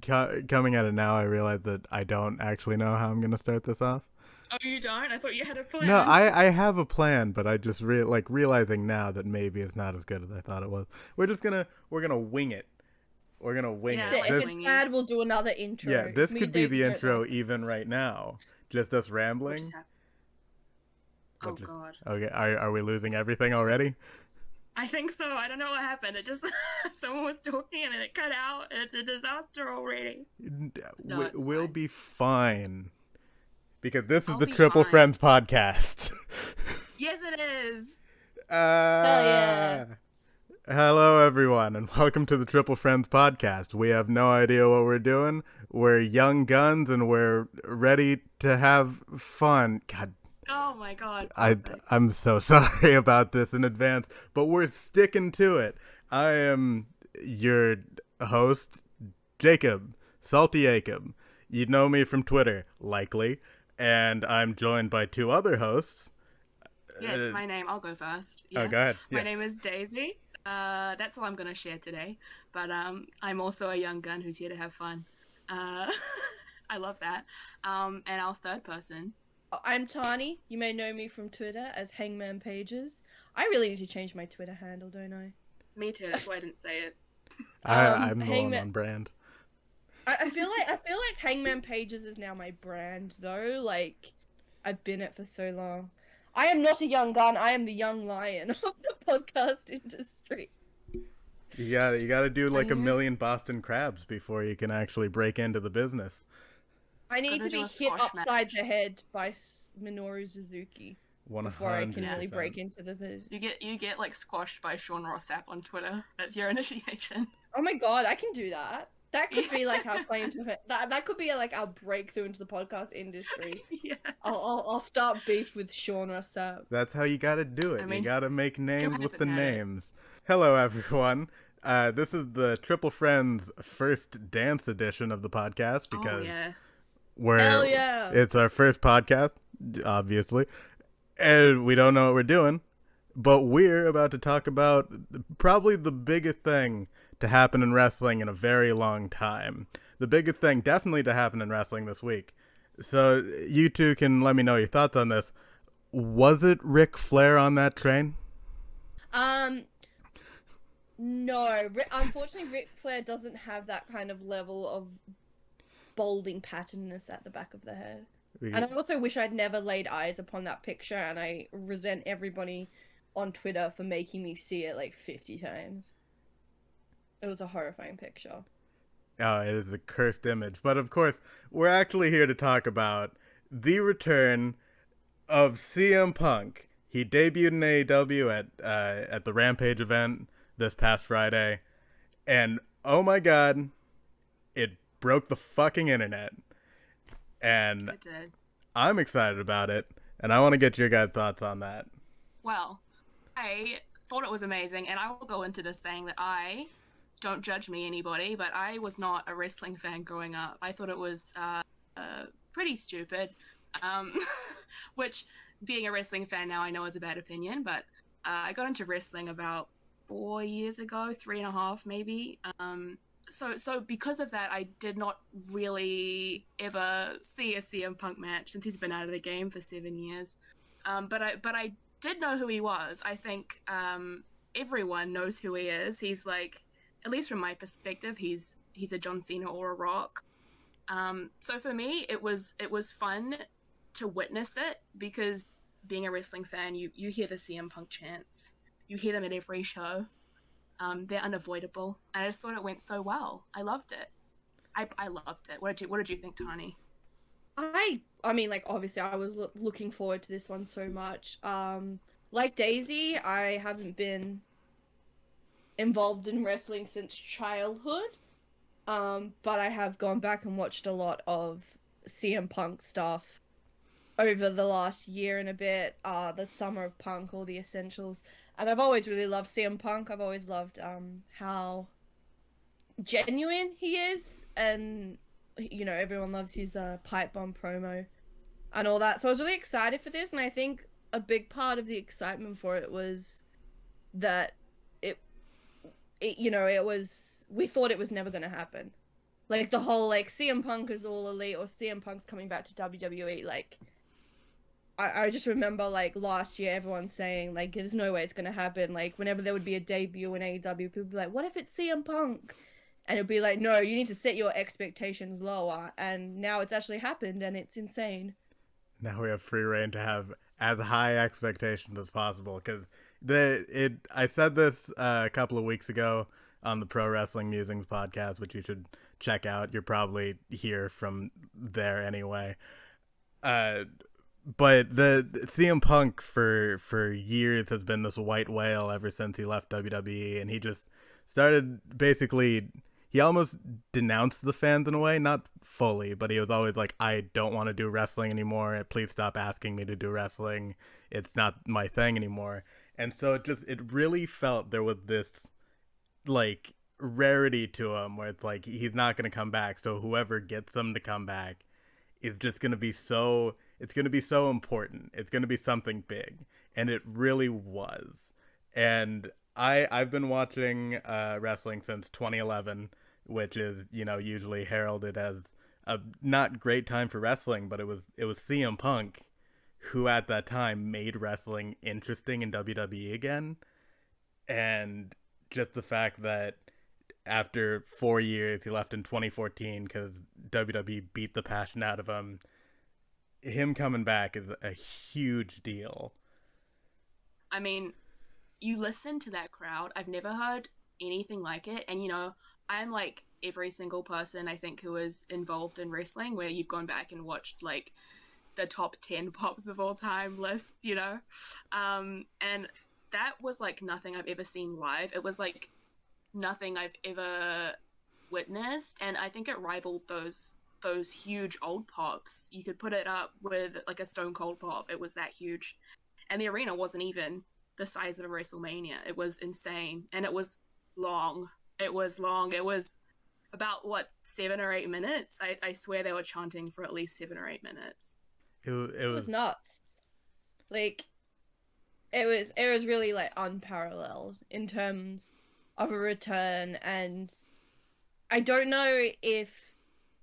coming at it now, I realize that I don't actually know how I'm going to start this off. Oh, you don't? I thought you had a plan. No, I have a plan, but I just realizing now that maybe it's not as good as I thought it was. We're gonna wing it. We're gonna wing Yeah, it. like If it's winging. bad, we'll do another intro. Yeah, this Me could and be Daisy the don't intro like it. even right now. Just us What rambling. just happened? Oh, God. Okay, are we losing everything already? I think so. I don't know what happened. It just... someone was talking and then it cut out, and it's a disaster already. No, it's We'll fine. be fine. Because this is I'll the be Triple fine. Friends podcast. Yes, it is! yeah. Hello, everyone, and welcome to the Triple Friends podcast. We have no idea what we're doing. We're young guns, and we're ready to have fun. God, Oh my God. I'm so sorry about this in advance, but we're sticking to it. I am your host, Jacob, Salty Jacob. You know me from Twitter, likely, and I'm joined by two other hosts. Yes, my name. I'll go first. Oh, Yeah. go ahead. My Yeah. name is Daisy. That's all I'm going to share today. But I'm also a young gun who's here to have fun. I love that. And our third person. I'm Tani. You may know me from Twitter as Hangman Pages. I really need to change my Twitter handle, don't I? Me too. That's why I didn't say it. I'm the one Hangman- on brand. I feel like Hangman Pages is now my brand, though. Like, I've been it for so long. I am not a young gun. I am the young lion of the podcast industry. You gotta do like a million Boston crabs before you can actually break into the business. I need Gotta to do be a hit squash upside match. the head by Minoru Suzuki before I can really 100%. break into the business. You get like squashed by Sean Rossap on Twitter. That's your initiation. Oh my god, I can do that. That could be like our claim to fame. That could be like our breakthrough into the podcast industry. Yeah. I'll start beef with Sean Rossap. That's how you gotta do it. I mean, you gotta make names with hasn't the had it? names. Hello, everyone. This is the Triple Friends first dance edition of the podcast because Oh yeah. Hell yeah. it's our first podcast, obviously, and we don't know what we're doing, but we're about to talk about probably the biggest thing to happen in wrestling in a very long time. The biggest thing definitely to happen in wrestling this week. So you two can let me know your thoughts on this. Was it Ric Flair on that train? No. Unfortunately, Ric Flair doesn't have that kind of level of balding patternness at the back of the head. And I also wish I'd never laid eyes upon that picture, and I resent everybody on Twitter for making me see it like 50 times. It was a horrifying picture. Oh, it is a cursed image. But of course, we're actually here to talk about the return of CM Punk. He debuted in AEW at the Rampage event this past Friday, and oh my god, it broke the fucking internet. And It did. I'm excited about it, and I want to get your guys' thoughts on that. Well, I thought it was amazing, and I will go into this saying that don't judge me, anybody, but I was not a wrestling fan growing up. I thought it was pretty stupid, which, being a wrestling fan now, I know is a bad opinion, but I got into wrestling about 4 years ago, 3.5 maybe. So because of that, I did not really ever see a CM Punk match since he's been out of the game for 7 years. But I did know who he was. I think everyone knows who he is. He's like, at least from my perspective, he's a John Cena or a Rock. So for me, it was fun to witness it, because being a wrestling fan, you hear the CM Punk chants. You hear them at every show. They're unavoidable. And I just thought it went so well. I loved it. I loved it. What did you think, Tani? I mean, like, obviously I was looking forward to this one so much. Like Daisy, I haven't been involved in wrestling since childhood. But I have gone back and watched a lot of CM Punk stuff over the last year and a bit. The Summer of Punk, all the essentials. And I've always really loved CM Punk. I've always loved how genuine he is, and you know, everyone loves his pipe bomb promo and all that. So I was really excited for this, and I think a big part of the excitement for it was that it you know, it was, we thought it was never going to happen. Like the whole like CM Punk is all elite or CM Punk's coming back to WWE. Like I just remember like last year everyone saying like there's no way it's gonna happen. Like whenever there would be a debut in AEW, people would be like, what if it's CM Punk? And it'd be like, no, you need to set your expectations lower. And now it's actually happened and it's insane. Now we have free reign to have as high expectations as possible. Because I said this a couple of weeks ago on the Pro Wrestling Musings podcast, which you should check out. You're probably here from there anyway. But the CM Punk for years has been this white whale ever since he left WWE, and he just started basically. He almost denounced the fans in a way, not fully, but he was always like, I don't want to do wrestling anymore. Please stop asking me to do wrestling. It's not my thing anymore. And so it really felt there was this like rarity to him where it's like he's not going to come back. So whoever gets him to come back is just going to be so, it's going to be so important. It's going to be something big. And it really was. And I've been watching wrestling since 2011, which is, you know, usually heralded as a not great time for wrestling, but it was CM Punk who at that time made wrestling interesting in WWE again. And just the fact that after 4 years he left in 2014 because WWE beat the passion out of him coming back is a huge deal. I mean, you listen to that crowd. I've never heard anything like it. And, you know, I'm like every single person I think who is involved in wrestling, where you've gone back and watched like the top 10 pops of all time lists, you know? And that was like nothing I've ever seen live. It was like nothing I've ever witnessed. And I think it rivaled those huge old pops. You could put it up with like a Stone Cold pop. It was that huge. And the arena wasn't even the size of a WrestleMania. It was insane. And it was long. It was about, what, 7 or 8 minutes? I swear they were chanting for at least 7 or 8 minutes. It was nuts. Like, it was really, like, unparalleled in terms of a return. And I don't know if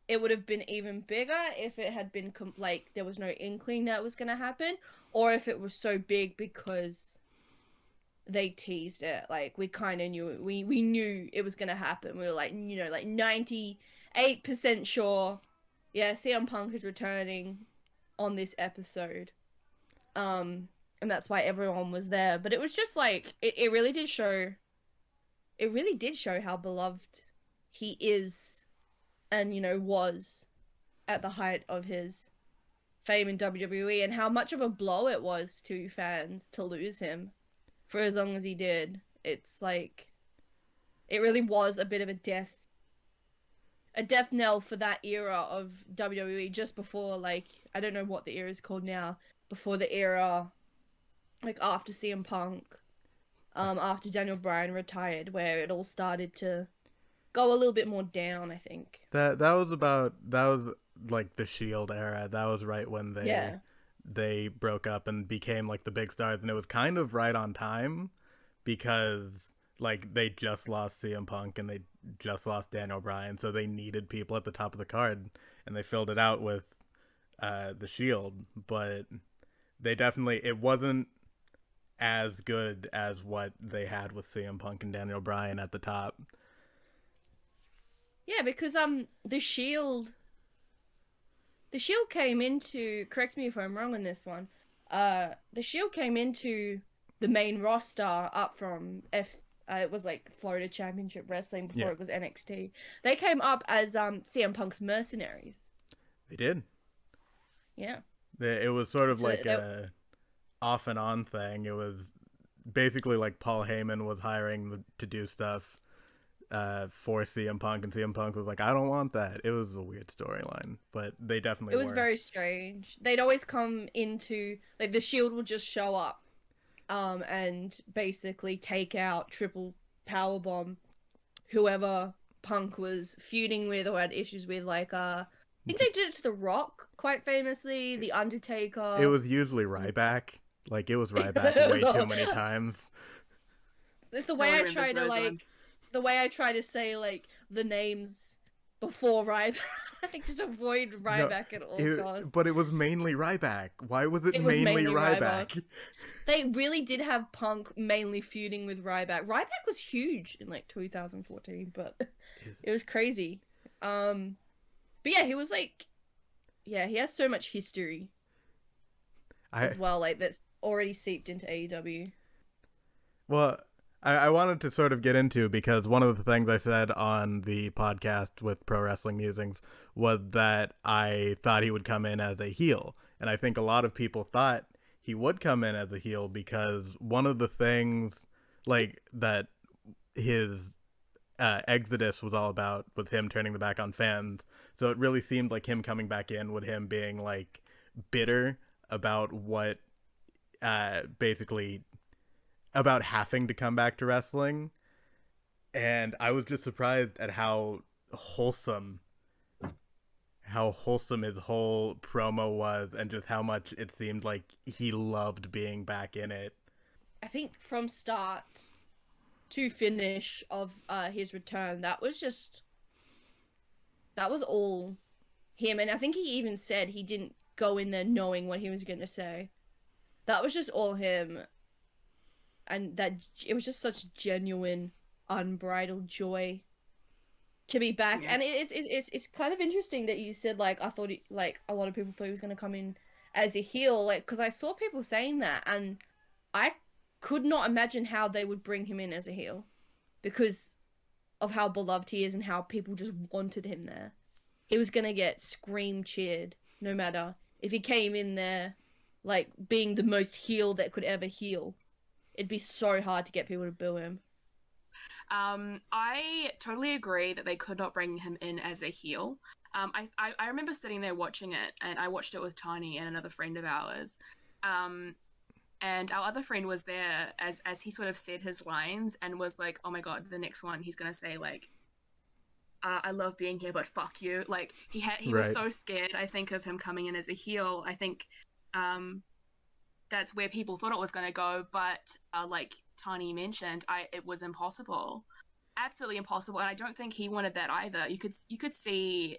it would have been even bigger if it had been, like, there was no inkling that was going to happen. Or if it was so big because they teased it. Like, we kind of knew it. We knew it was gonna happen. We were like, you know, like 98% sure, yeah, CM Punk is returning on this episode. And that's why everyone was there. But it was just like it really did show how beloved he is and, you know, was at the height of his fame in WWE, and how much of a blow it was to fans to lose him for as long as he did. It's like, it really was a bit of a death knell for that era of WWE, just before, like, I don't know what the era is called now, before the era, like, after CM Punk, after Daniel Bryan retired, where it all started to go a little bit more down, I think. That was like the Shield era. That was right when they broke up and became like the big stars, and it was kind of right on time because like they just lost CM Punk and they just lost Daniel Bryan, so they needed people at the top of the card, and they filled it out with the Shield. But it wasn't as good as what they had with CM Punk and Daniel Bryan at the top. Yeah, because the Shield came into, correct me if I'm wrong on this one, the Shield came into the main roster up from it was like Florida Championship Wrestling before it was NXT. They came up as CM Punk's mercenaries. They did. Yeah. It was sort of like a off and on thing. It was basically like Paul Heyman was hiring to do stuff for CM Punk, and CM Punk was like, I don't want that. It was a weird storyline, but they definitely was very strange. They'd always come into, like, the Shield would just show up and basically take out, triple powerbomb whoever Punk was feuding with or had issues with. Like, I think they did it to The Rock quite famously, The Undertaker. It was usually Ryback. Like, it was Ryback way too many times. It's the way I try to, like, the way I try to say, like, the names before Ryback. Just avoid No, Ryback at all costs. but it was mainly Ryback. Why was it, It was mainly mainly Ryback? They really did have Punk mainly feuding with Ryback. Ryback was huge in like 2014, but it was crazy. But yeah, he was like, yeah, he has so much history I as well, like that's already seeped into AEW. Well, I wanted to sort of get into, because one of the things I said on the podcast with Pro Wrestling Musings was that I thought he would come in as a heel. And I think a lot of people thought he would come in as a heel because one of the things like that his Exodus was all about with him turning the back on fans. So it really seemed like him coming back in with him being like bitter about what basically about having to come back to wrestling. And I was just surprised at wholesome how wholesome his whole promo was, and just how much it seemed like he loved being back in it. I think from start to finish of his return, that was all him. And I think he even said he didn't go in there knowing what he was going to say. That was just all him. And that it was just such genuine, unbridled joy to be back. Yeah. And it's kind of interesting that you said, like, I thought like a lot of people thought he was going to come in as a heel, like, because I saw people saying that, and I could not imagine how they would bring him in as a heel because of how beloved he is and how people just wanted him there. He was going to get scream cheered no matter if he came in there like being the most heel that could ever heel. It'd be so hard to get people to boo him. I totally agree that they could not bring him in as a heel. I remember sitting there watching it, and I watched it with Tiny and another friend of ours. And our other friend was there as he sort of said his lines and was like, oh my god, the next one he's gonna say like, I love being here, but fuck you. Like he was so scared, I think, of him coming in as a heel. I think that's where people thought it was going to go, but like Tani mentioned, it was impossible, absolutely impossible, and I don't think he wanted that either. You could see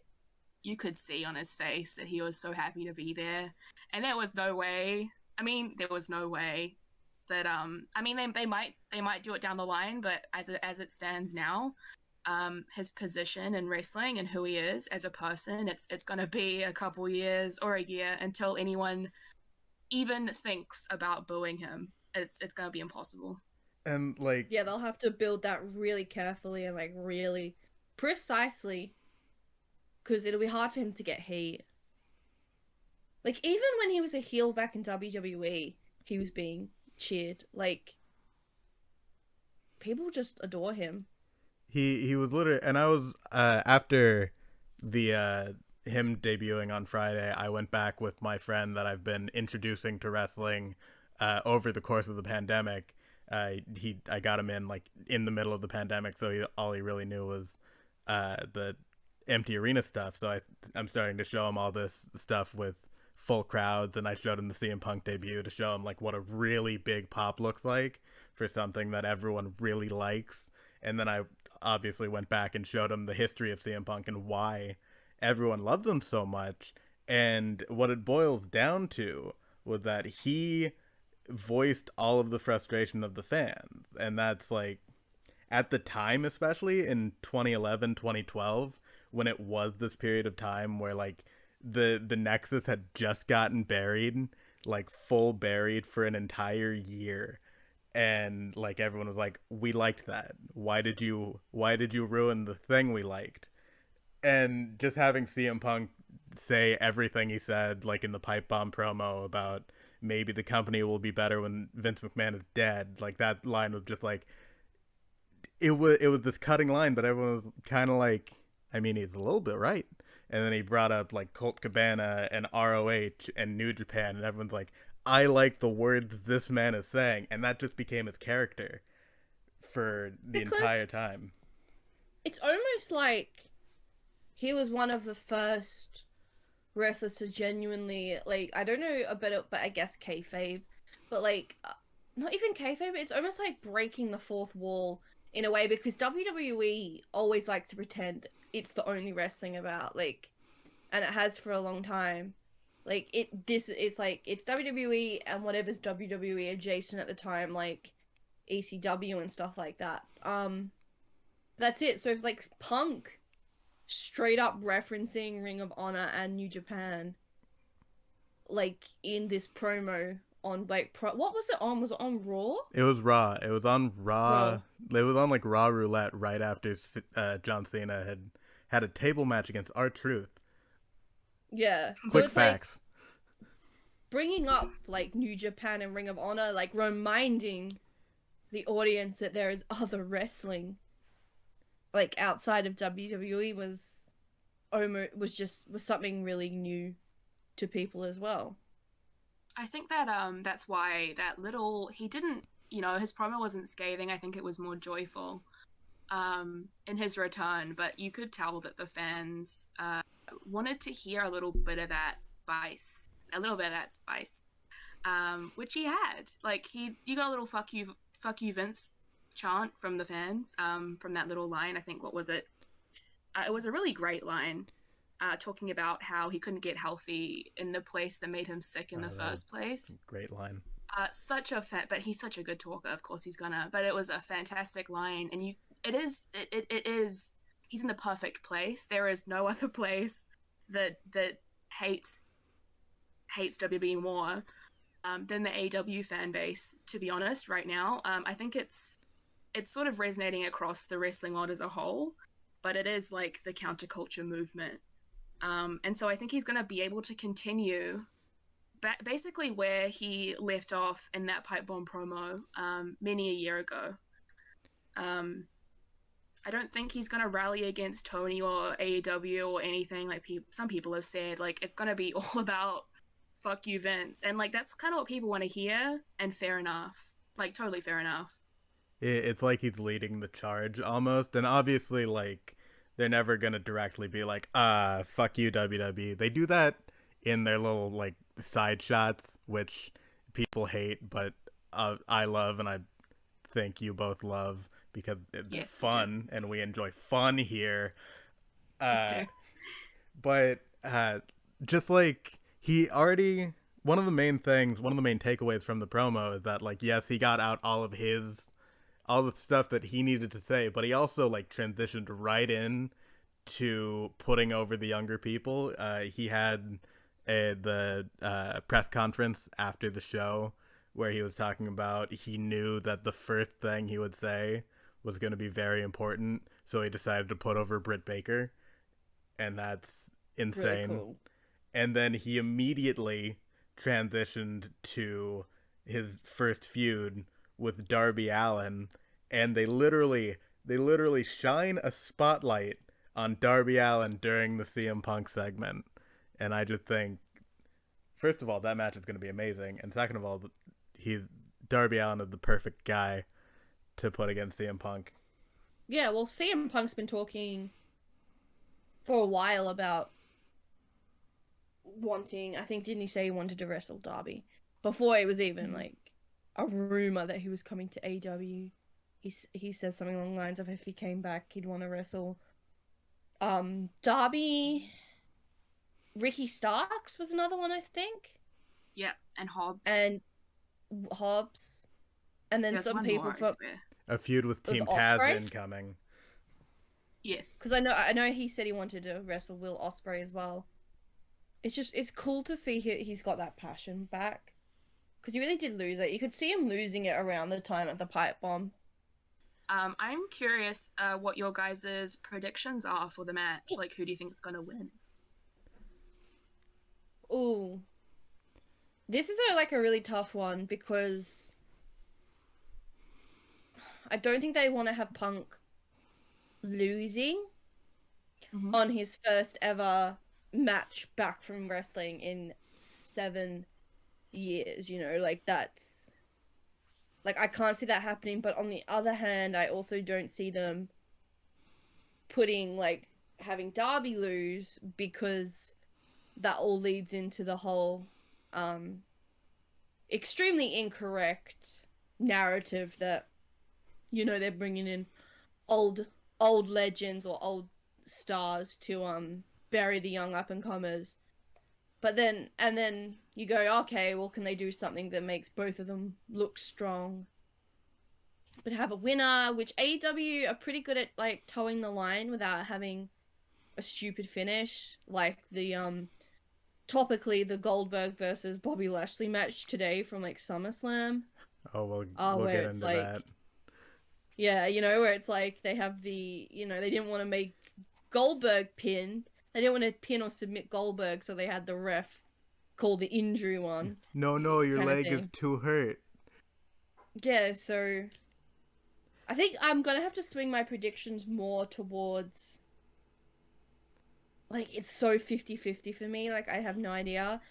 on his face that he was so happy to be there, and there was no way. I mean, there was no way that I mean, they might do it down the line, but as it stands now, his position in wrestling and who he is as a person, it's going to be a couple years or a year until anyone even thinks about booing him. It's going to be impossible. And like, yeah, they'll have to build that really carefully and like really precisely, because it'll be hard for him to get heat. Like even when he was a heel back in WWE, he was being cheered. Like people just adore him. he was literally, and I was after the him debuting on Friday, I went back with my friend that I've been introducing to wrestling over the course of the pandemic. I got him in like in the middle of the pandemic, so all he really knew was the empty arena stuff. So I'm starting to show him all this stuff with full crowds, and I showed him the CM Punk debut to show him like what a really big pop looks like for something that everyone really likes. And then I obviously went back and showed him the history of CM Punk and why everyone loves him so much. And what it boils down to was that he voiced all of the frustration of the fans. And that's like, at the time, especially in 2011, 2012, when it was this period of time where like the Nexus had just gotten buried, like full buried for an entire year. And like everyone was like, we liked that. Why did you ruin the thing we liked? And just having CM Punk say everything he said, like in the pipe bomb promo about maybe the company will be better when Vince McMahon is dead, like that line was just like, it was this cutting line, but everyone was kind of like, I mean, he's a little bit right. And then he brought up like Colt Cabana and ROH and New Japan, and everyone's like, I like the words this man is saying, and that just became his character for the entire time. It's almost like he was one of the first wrestlers to genuinely, like, I don't know about it, but I guess kayfabe, but like, not even kayfabe, it's almost like breaking the fourth wall in a way, because WWE always likes to pretend it's the only wrestling about, like, and it has for a long time. Like it's like it's WWE and whatever's WWE adjacent at the time, like ECW and stuff like that. That's it. So if, like, Punk straight up referencing Ring of Honor and New Japan, like in this promo on, like, what was it on? Was it on Raw? It was Raw. It was on Raw. Raw. It was on like Raw Roulette right after John Cena had a table match against R-Truth. Yeah. So Quick it's facts. like bringing up like New Japan and Ring of Honor, like reminding the audience that there is other wrestling, like outside of WWE, was something really new to people as well. I think that that's why that little he didn't, his promo wasn't scathing. I think it was more joyful in his return, but you could tell that the fans wanted to hear a little bit of that spice, which he had. Like, you got a little fuck you Vince chant from the fans from that little line. I think, what was it? It was a really great line. Talking about how he couldn't get healthy in the place that made him sick in the first place. Great line. But he's such a good talker. Of course he's gonna. But it was a fantastic line, and it is. He's in the perfect place. There is no other place that hates WWE more than the AEW fan base. To be honest, right now, I think it's sort of resonating across the wrestling world as a whole. But it is like the counterculture movement. And so I think he's going to be able to continue basically where he left off in that pipe bomb promo many a year ago. I don't think he's going to rally against Tony or AEW or anything. Like some people have said, like, it's going to be all about fuck you, Vince. And like, that's kind of what people want to hear. And fair enough. Like, totally fair enough. It's like he's leading the charge almost. And obviously, like, they're never going to directly be like, fuck you, WWE. They do that in their little, like, side shots, which people hate, but I love, and I think you both love, because it's fun, and we enjoy fun here. But just, like, one of the main takeaways from the promo is that, like, yes, he got out all the stuff that he needed to say, but he also, like, transitioned right in to putting over the younger people. He had the press conference after the show where he was talking about he knew that the first thing he would say was going to be very important, so he decided to put over Britt Baker, and that's insane. Really cool. And then he immediately transitioned to his first feud with Darby Allin, and they literally shine a spotlight on Darby Allin during the CM Punk segment. And I just think, first of all, that match is going to be amazing, and second of all, Darby Allin is the perfect guy to put against CM Punk. Yeah, well, CM Punk's been talking for a while about wanting, I think, didn't he say he wanted to wrestle Darby? Before it was even, like, a rumor that he was coming to AEW. He said something along the lines of, if he came back, he'd want to wrestle Darby. Ricky Starks was another one, I think. Yeah, and Hobbs. And then some people from a feud with Team Taz incoming. Yes, because I know he said he wanted to wrestle Will Ospreay as well. It's cool to see he's got that passion back, because he really did lose it. You could see him losing it around the time of the pipe bomb. I'm curious what your guys' predictions are for the match. Like, who do you think is going to win? Ooh. This is a really tough one, because I don't think they want to have Punk losing on his first ever match back from wrestling in 7 years, that's... Like, I can't see that happening, but on the other hand, I also don't see them having Darby lose, because that all leads into the whole extremely incorrect narrative that, they're bringing in old old legends or old stars to bury the young up and comers. But then you go, okay, well, can they do something that makes both of them look strong? But have a winner, which AEW are pretty good at like towing the line without having a stupid finish, like the topically the Goldberg versus Bobby Lashley match today from like SummerSlam. Oh, we'll Where get it's into like, that. yeah, where it's like they have the, they didn't want to make Goldberg pin. They didn't want to pin or submit Goldberg, so they had the ref call the injury one. No, your kind of leg is thing. too hurt. Yeah, so I think I'm gonna have to swing my predictions more towards, like, it's so 50-50 for me, like I have no idea.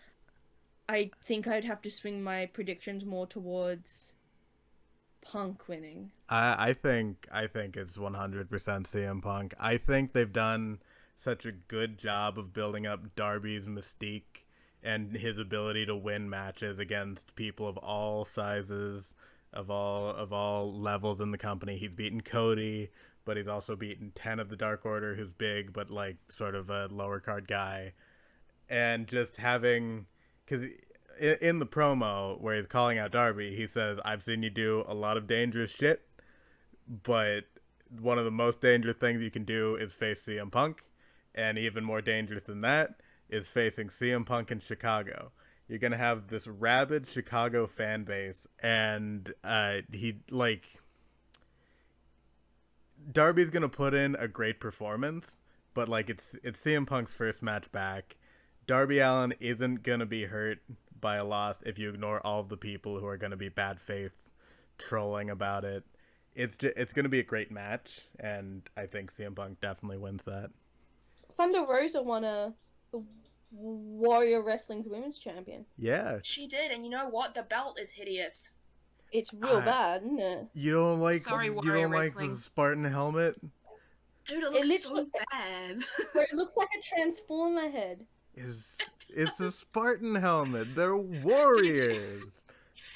I think I'd have to swing my predictions more towards Punk winning. I think it's 100% CM Punk. I think they've done such a good job of building up Darby's mystique and his ability to win matches against people of all sizes, of all levels in the company. He's beaten Cody, but he's also beaten 10 of the Dark Order, who's big but like sort of a lower card guy. And just having, because in the promo where he's calling out Darby, he says, "I've seen you do a lot of dangerous shit, but one of the most dangerous things you can do is face CM Punk, and even more dangerous than that is facing CM Punk in Chicago." You're gonna have this rabid Chicago fan base, and Darby's gonna put in a great performance, but like it's CM Punk's first match back. Darby Allin isn't gonna be hurt by a loss if you ignore all of the people who are gonna be bad faith trolling about it. It's gonna be a great match, and I think CM Punk definitely wins that. Thunder Rosa won a Warrior Wrestling's women's champion. Yeah, She did, and you know what? The belt is hideous. It's real bad, isn't it? You don't like Sorry, you Warrior don't like Wrestling. the Spartan helmet? Dude, it looks literally- so bad. Where it looks like a transformer head. It's a Spartan helmet. They're warriors.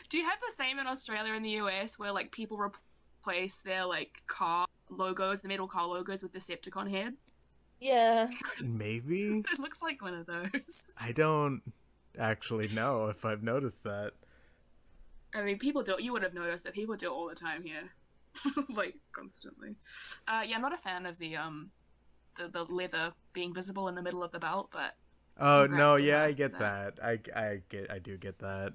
Do you have the same in Australia and the US where like people replace their like car logos, the metal car logos, with Decepticon heads? Yeah. Maybe. It looks like one of those. I don't actually know if I've noticed that. I mean, people do. You would have noticed it. People do it all the time here, like constantly. Yeah, I'm not a fan of the leather being visible in the middle of the belt, but Oh congrats no, to yeah, her I get for that. I do get that.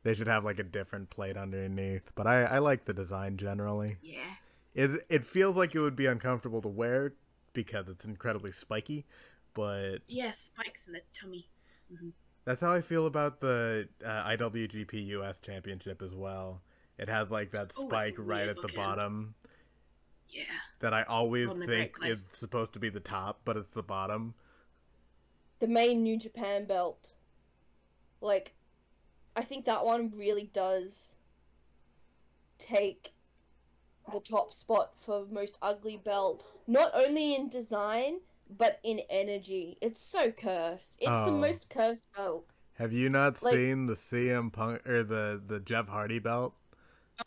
They should have like a different plate underneath, but I like the design generally. Yeah. It feels like it would be uncomfortable to wear because it's incredibly spiky, but Yeah, spikes in the tummy. Mm-hmm. that's how I feel about the IWGP US Championship as well. It has like that Oh, spike it's right weird at the looking. bottom Yeah. that I always Not in a great think place. is supposed to be the top, but it's the bottom. The main New Japan belt. Like, I think that one really does take the top spot for most ugly belt, not only in design but in energy. It's so cursed. It's the Oh. most cursed belt. Have you not Like- seen the CM Punk or the Jeff Hardy belt?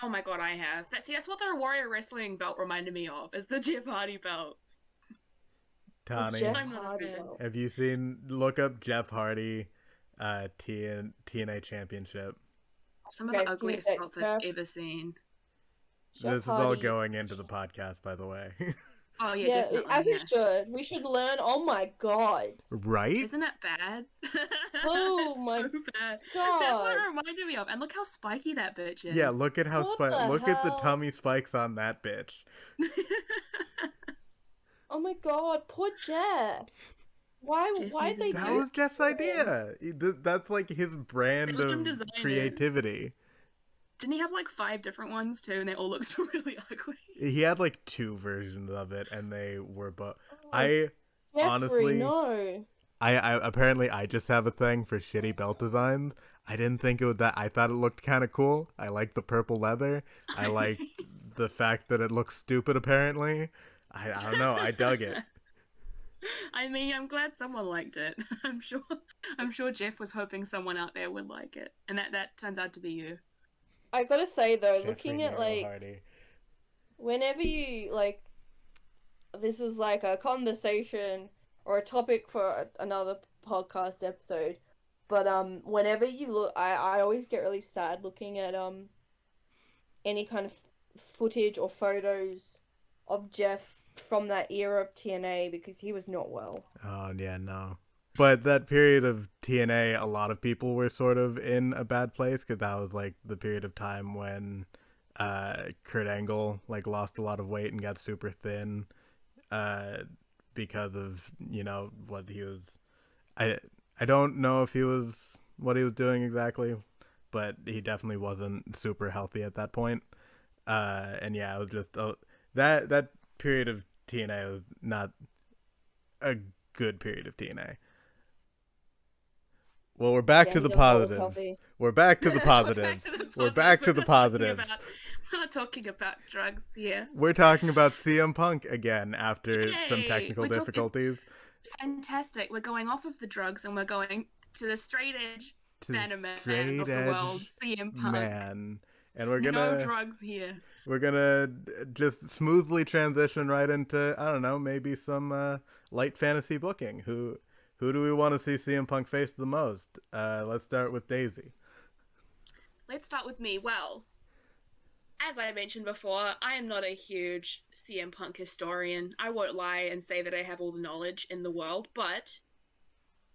Oh my god, I have. That's what their Warrior Wrestling belt reminded me of. Is the Jeff Hardy belts. Tani, Jeff I'm not a Hardy fan. belt. have you seen? Look up Jeff Hardy, TNA Championship. Some of Okay, the ugliest give me a belts sec. I've ever seen. Jeff This is all Hardy. going into the podcast, by the way. Oh yeah, Yeah, definitely. as yeah. it should. We should learn. Oh my god. Right? Isn't it bad? Oh It's my so bad. God. That's what it reminded me of. And look how spiky that bitch is. Yeah, look at how What the look at the hell? tummy spikes on that bitch. Oh my god, poor Jeff. Why Jeff why uses they That do was Jeff's idea. That's like his brand They let him of design it. creativity. Didn't he have like 5 different ones too, and they all looked really ugly? He had like 2 versions of it, and they were both. Oh, I Jeffrey, honestly- no. I apparently I just have a thing for shitty belt designs. I didn't think it was that. I thought it looked kind of cool. I like the purple leather. I like the fact that it looks stupid. Apparently, I don't know. I dug it. I mean, I'm glad someone liked it. I'm sure Jeff was hoping someone out there would like it, and that turns out to be you. I gotta say though, Jeffrey looking at Nero like Hardy. whenever you like this is like a conversation or a topic for another podcast episode. But whenever you look, I always get really sad looking at any kind of footage or photos of Jeff from that era of TNA because he was not well. Oh, yeah, no. But that period of TNA, a lot of people were sort of in a bad place because that was like the period of time when Kurt Angle like lost a lot of weight and got super thin because of, you know, what he was. I don't know if he was what he was doing exactly, but he definitely wasn't super healthy at that point. And yeah, it was just that period of TNA was not a good period of TNA. Well, we're back to the positives. We're back to the positives. We're back to the positives. We're not talking about drugs here. We're talking about CM Punk again after some technical We're difficulties. Fantastic. We're going off of the drugs and we're going to the straight edge man of the world, CM Punk. Man. And we're gonna no drugs here. We're gonna just smoothly transition right into, I don't know, maybe some light fantasy booking. Who do we want to see CM Punk face the most? Let's start with Daisy. Let's start with me. Well, as I mentioned before, I am not a huge CM Punk historian. I won't lie and say that I have all the knowledge in the world, but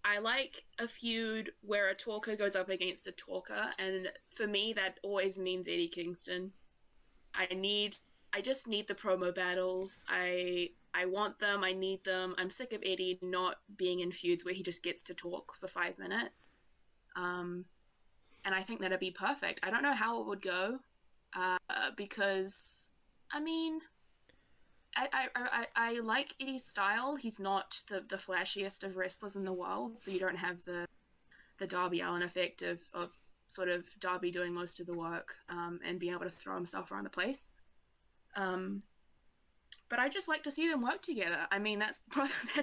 I like a feud where a talker goes up against a talker, and for me, that always means Eddie Kingston. I just need the promo battles. I want them. I need them. I'm sick of Eddie not being in feuds where he just gets to talk for 5 minutes. And I think that'd be perfect. I don't know how it would go, because, I mean, I like Eddie's style. He's not the flashiest of wrestlers in the world, so you don't have the Darby Allin effect of sort of Darby doing most of the work and being able to throw himself around the place. But I just like to see them work together. I mean, that's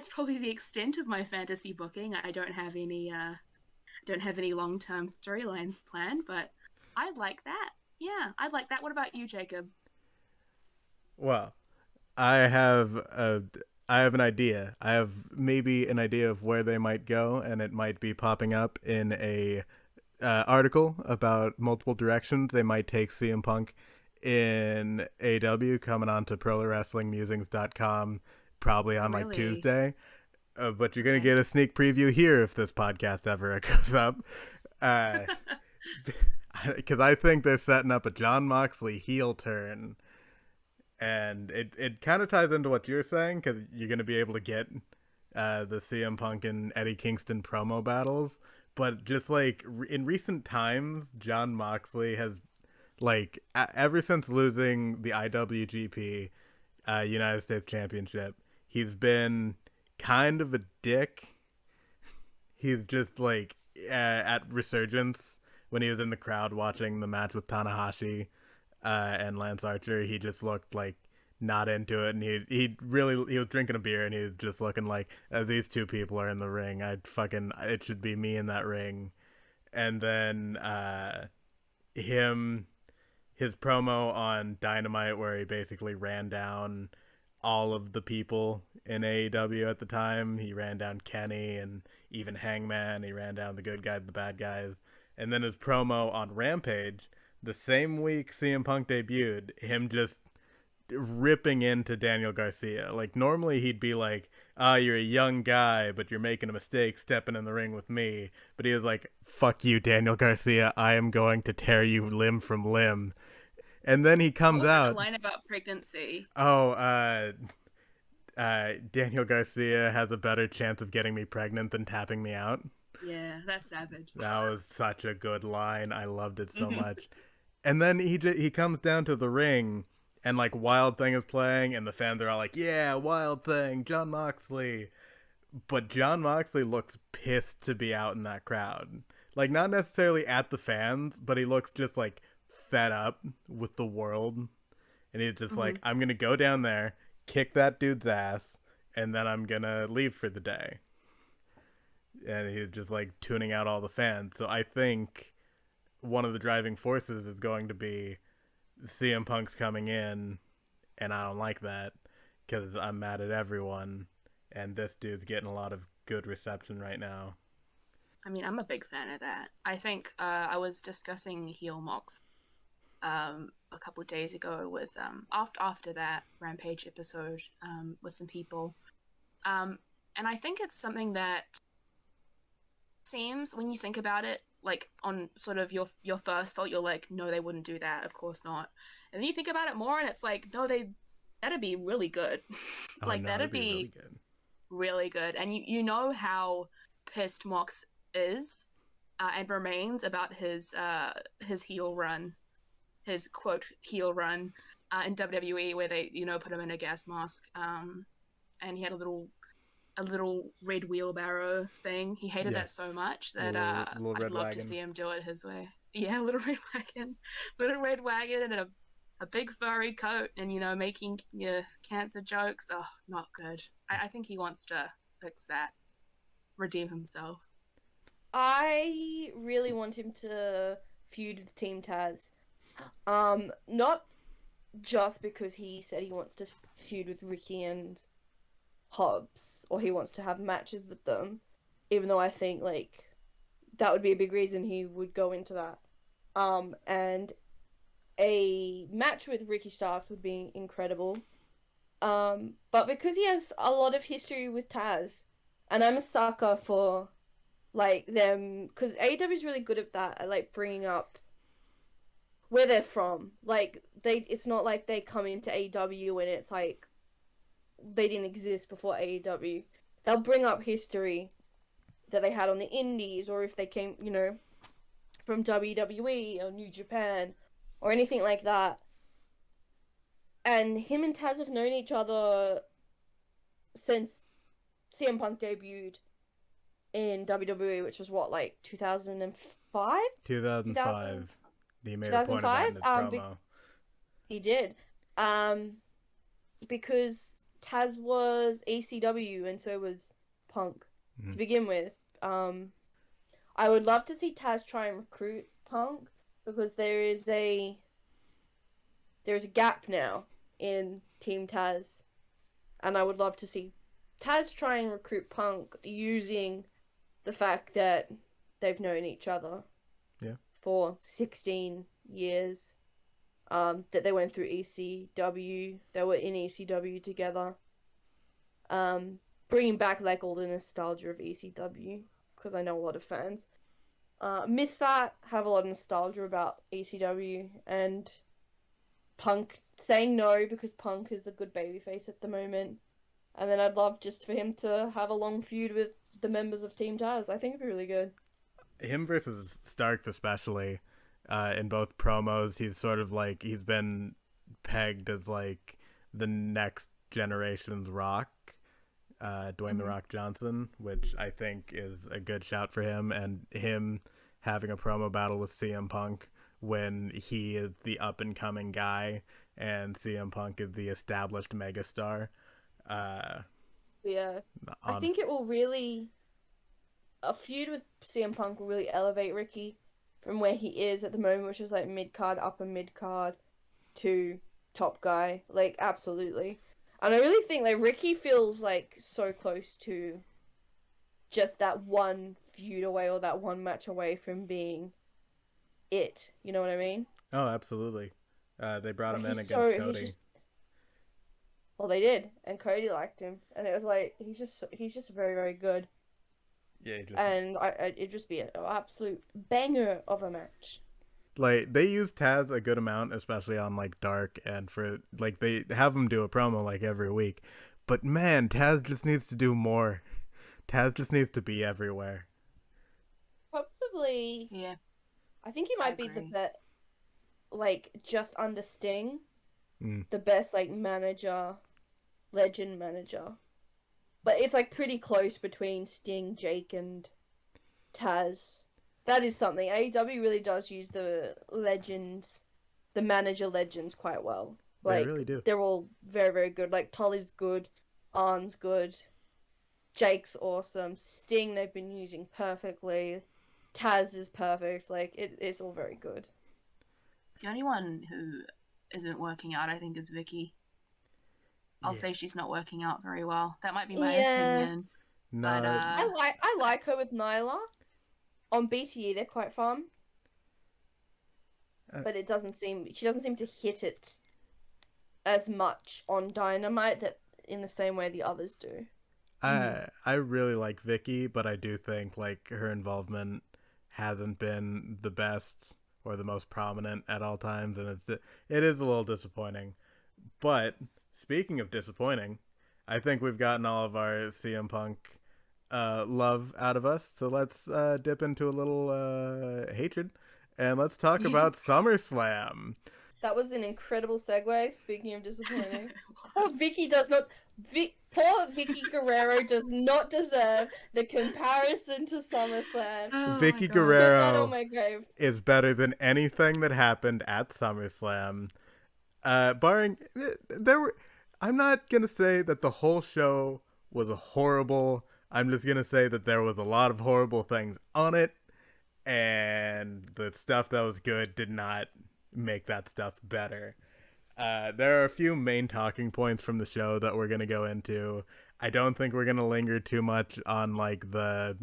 probably the extent of my fantasy booking. I don't have any long-term storylines planned, but I'd like that. Yeah, I'd like that. What about you, Jacob? Well, I have an idea. I have maybe an idea of where they might go, and it might be popping up in a article about multiple directions they might take CM Punk in AEW, coming on to ProWrestlingMusings.com probably on like Tuesday. But you're going to get a sneak preview here if this podcast ever goes up. Because I think they're setting up a Jon Moxley heel turn. And it kind of ties into what you're saying, because you're going to be able to get the CM Punk and Eddie Kingston promo battles. But just like in recent times, Jon Moxley has, like, ever since losing the IWGP United States Championship, he's been kind of a dick. He's just like at Resurgence, when he was in the crowd watching the match with Tanahashi and Lance Archer, he just looked like not into it, and he was drinking a beer and he was just looking like, these two people are in the ring, it should be me in that ring. And then his promo on Dynamite, where he basically ran down all of the people in AEW at the time. He ran down Kenny and even Hangman. He ran down the good guys, the bad guys. And then his promo on Rampage, the same week CM Punk debuted, him just ripping into Daniel Garcia. Like, normally he'd be like, you're a young guy, but you're making a mistake stepping in the ring with me. But he was like, fuck you, Daniel Garcia. I am going to tear you limb from limb. And then he comes out. The line about pregnancy. Daniel Garcia has a better chance of getting me pregnant than tapping me out. Yeah, that's savage. That was such a good line. I loved it so much. And then he comes down to the ring, and like Wild Thing is playing, and the fans are all like, yeah, Wild Thing, Jon Moxley. But Jon Moxley looks pissed to be out in that crowd. Like, not necessarily at the fans, but he looks just like fed up with the world. And he's just like, I'm going to go down there, kick that dude's ass, and then I'm going to leave for the day. And he's just like tuning out all the fans. So I think one of the driving forces is going to be CM Punk's coming in, and I don't like that, because I'm mad at everyone, and this dude's getting a lot of good reception right now. I mean, I'm a big fan of that. I think I was discussing heel mocks a couple of days ago with after that Rampage episode with some people, and I think it's something that seems, when you think about it, like on sort of your first thought, you're like, no, they wouldn't do that, of course not. And then you think about it more, and it's like, no, that'd be really good. Oh Like no, that'd it'd be really be good. really good. And you know how pissed Mox is and remains about his heel run, his quote heel run in WWE, where they put him in a gas mask, and he had a little red wheelbarrow thing. He hated Yeah, that so much that little I'd red love to wagon. see him do it his way. Yeah, little red wagon, and a big furry coat, and making cancer jokes. Oh, not good. I think he wants to fix that, redeem himself. I really want him to feud with Team Taz. Not just because he said he wants to feud with Ricky and Hobbs, or he wants to have matches with them, even though I think like that would be a big reason he would go into that. And a match with Ricky Starks would be incredible. But because he has a lot of history with Taz, and I'm a sucker for like them, because AEW is really good at that, at like bringing up where they're from. Like it's not like they come into AEW and it's like they didn't exist before AEW. They'll bring up history that they had on the Indies, or if they came, from WWE or New Japan or anything like that. And him and Taz have known each other since CM Punk debuted in WWE, which was what, like 2005? 2005. He made a point of that in his promo. He did. Because Taz was ECW and so was Punk to begin with. I would love to see Taz try and recruit Punk, because there's a gap now in Team Taz, and I would love to see Taz try and recruit Punk using the fact that they've known each other for 16 years, that they went through ECW, they were in ECW together, bringing back like all the nostalgia of ECW, because I know a lot of fans miss that, have a lot of nostalgia about ECW, and Punk saying no because Punk is the good babyface at the moment. And then I'd love just for him to have a long feud with the members of Team Taz. I think it'd be really good. Him versus Starks especially, in both promos, he's sort of like, he's been pegged as like the next generation's Rock, Dwayne The Rock Johnson, which I think is a good shout for him, and him having a promo battle with CM Punk when he is the up-and-coming guy and CM Punk is the established megastar. Yeah. I think it will really... A feud with CM Punk will really elevate Ricky from where he is at the moment, which is like mid-card, upper mid-card, to top guy. Like, absolutely. And I really think like Ricky feels like so close to just that one feud away, or that one match away from being it. You know what I mean? Oh, absolutely. They brought him in against Cody. Well, they did, and Cody liked him, and it was like he's just very, very good. Yeah, and it'd just be an absolute banger of a match. Like, they use Taz a good amount, especially on like Dark, and for like they have him do a promo like every week. But man, Taz just needs to do more. Taz just needs to be everywhere. Probably. Yeah. I think he might be the best, like, just under Sting, the best like legend manager. But it's like pretty close between Sting, Jake, and Taz. That is something. AEW really does use the legends, the manager legends, quite well. Like, they really do. They're all very, very good. Like, Tully's good, Arn's good, Jake's awesome, Sting they've been using perfectly, Taz is perfect. Like, it's all very good. The only one who isn't working out, I think, is Vicky. I'll Yeah. say she's not working out very well. That might be my Yeah. opinion. But No, I like her with Nyla. On BTE, they're quite fun. But she doesn't seem to hit it as much on Dynamite that in the same way the others do. I really like Vicky, but I do think like her involvement hasn't been the best or the most prominent at all times, and it is a little disappointing. But speaking of disappointing, I think we've gotten all of our CM Punk love out of us. So let's dip into a little hatred, and let's talk about SummerSlam. That was an incredible segue. Speaking of disappointing, poor Vicky does not. Poor Vicky Guerrero does not deserve the comparison to SummerSlam. Oh Vicky my God. Put that Guerrero on my grave. is better than anything that happened at SummerSlam. Barring there were, I'm not gonna say that the whole show was horrible. I'm just gonna say that there was a lot of horrible things on it, and the stuff that was good did not make that stuff better. There are a few main talking points from the show that we're gonna go into. I don't think we're gonna linger too much on like the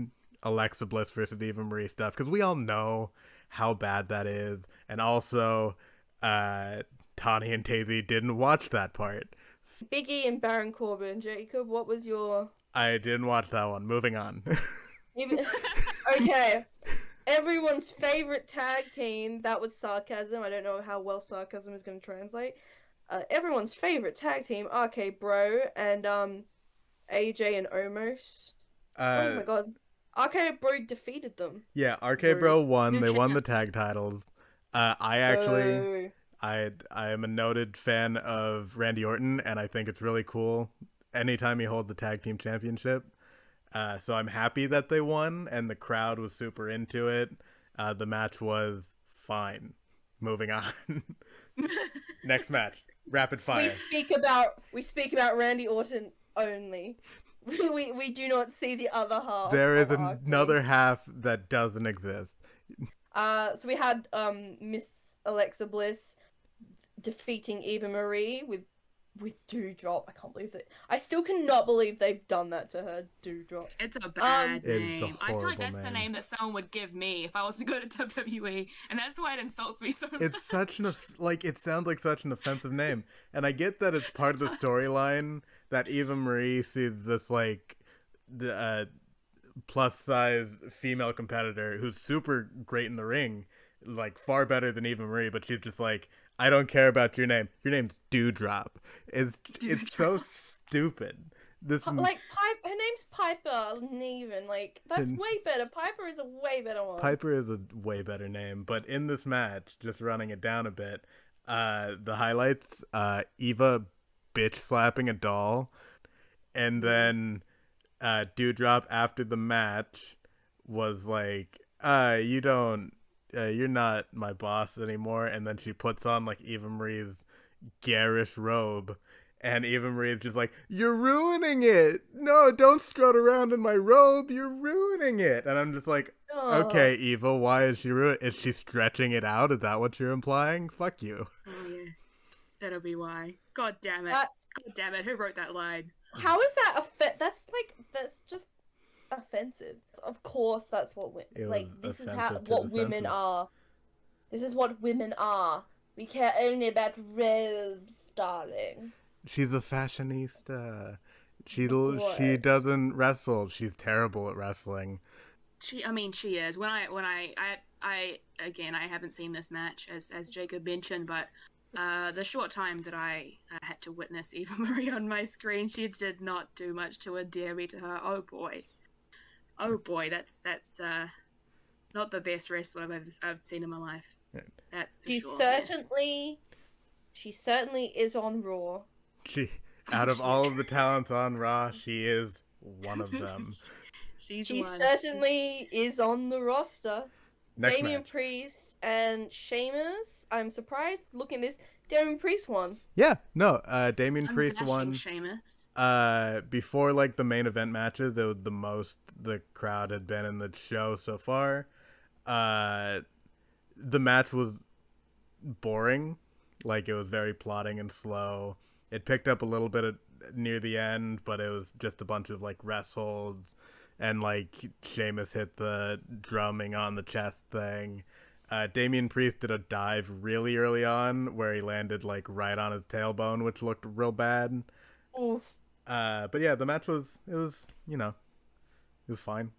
Alexa Bliss versus Eva Marie stuff because we all know how bad that is, and also, Tawny and Tazy didn't watch that part. Biggie and Baron Corbin. Jacob, what was your? I didn't watch that one. Moving on. Okay. Everyone's favorite tag team. That was sarcasm. I don't know how well sarcasm is going to translate. Everyone's favorite tag team, RK Bro and AJ and Omos. Oh my god. RK Bro defeated them. Yeah, RK Bro won. No They won the chance. tag titles. I am a noted fan of Randy Orton, and I think it's really cool anytime he holds the tag team championship. So I'm happy that they won, and the crowd was super into it. The match was fine. Moving on. Next match, rapid fire. We speak about Randy Orton only. We do not see the other half. There is of RK. another half that doesn't exist. So we had Miss Alexa Bliss defeating Eva Marie with Dewdrop. I can't believe it. I still cannot believe they've done that to her, Dewdrop. It's a bad It's a name. I feel like that's horrible the name. name that someone would give me if I was to go to WWE, and that's why it insults me so much. It's such an it sounds like such an offensive name, and I get that it's part of the storyline that Eva Marie sees this like the plus size female competitor who's super great in the ring, like far better than Eva Marie, but she's just like, I don't care about your name. Your name's Dewdrop. It's so stupid. This Like her name's Piper Neven. Like that's way better. Piper is a way better one. Piper is a way better name, but in this match, just running it down a bit, the highlights: Eva bitch slapping a doll, and then Dewdrop after the match was like, you don't, you're not my boss anymore. And then she puts on like Eva Marie's garish robe, and Eva Marie's just like, you're ruining it. No, don't strut around in my robe. You're ruining it. And I'm just like, okay, Eva, why is she Is she stretching it out? Is that what you're implying? Fuck you. Oh yeah, that'll be why. God damn it! God damn it! Who wrote that line? How is that that's just offensive. Of course, that's what this is what women are. This is what women are. We care only about robes, darling. She's a fashionista. She doesn't wrestle. She's terrible at wrestling. She is. When I again, I haven't seen this match as Jacob mentioned, but the short time that I had to witness Eva Marie on my screen, she did not do much to endear me to her. Oh boy, that's not the best wrestler I've seen in my life. That's for sure. She certainly is on Raw. Out of all of the talents on Raw, she is one of them. She certainly is on the roster. Next Damian match. Priest and Sheamus. I'm surprised. Look at this. Damian Priest won. Yeah, no. Damian Priest won. Sheamus. Before like the main event matches, it was the most the crowd had been in the show so far. The match was boring. Like it was very plotting and slow. It picked up a little bit near the end, but it was just a bunch of like rest holds, and like Sheamus hit the drumming on the chest thing. Damian Priest did a dive really early on where he landed like right on his tailbone, which looked real bad. Oof. But yeah, the match was it was fine.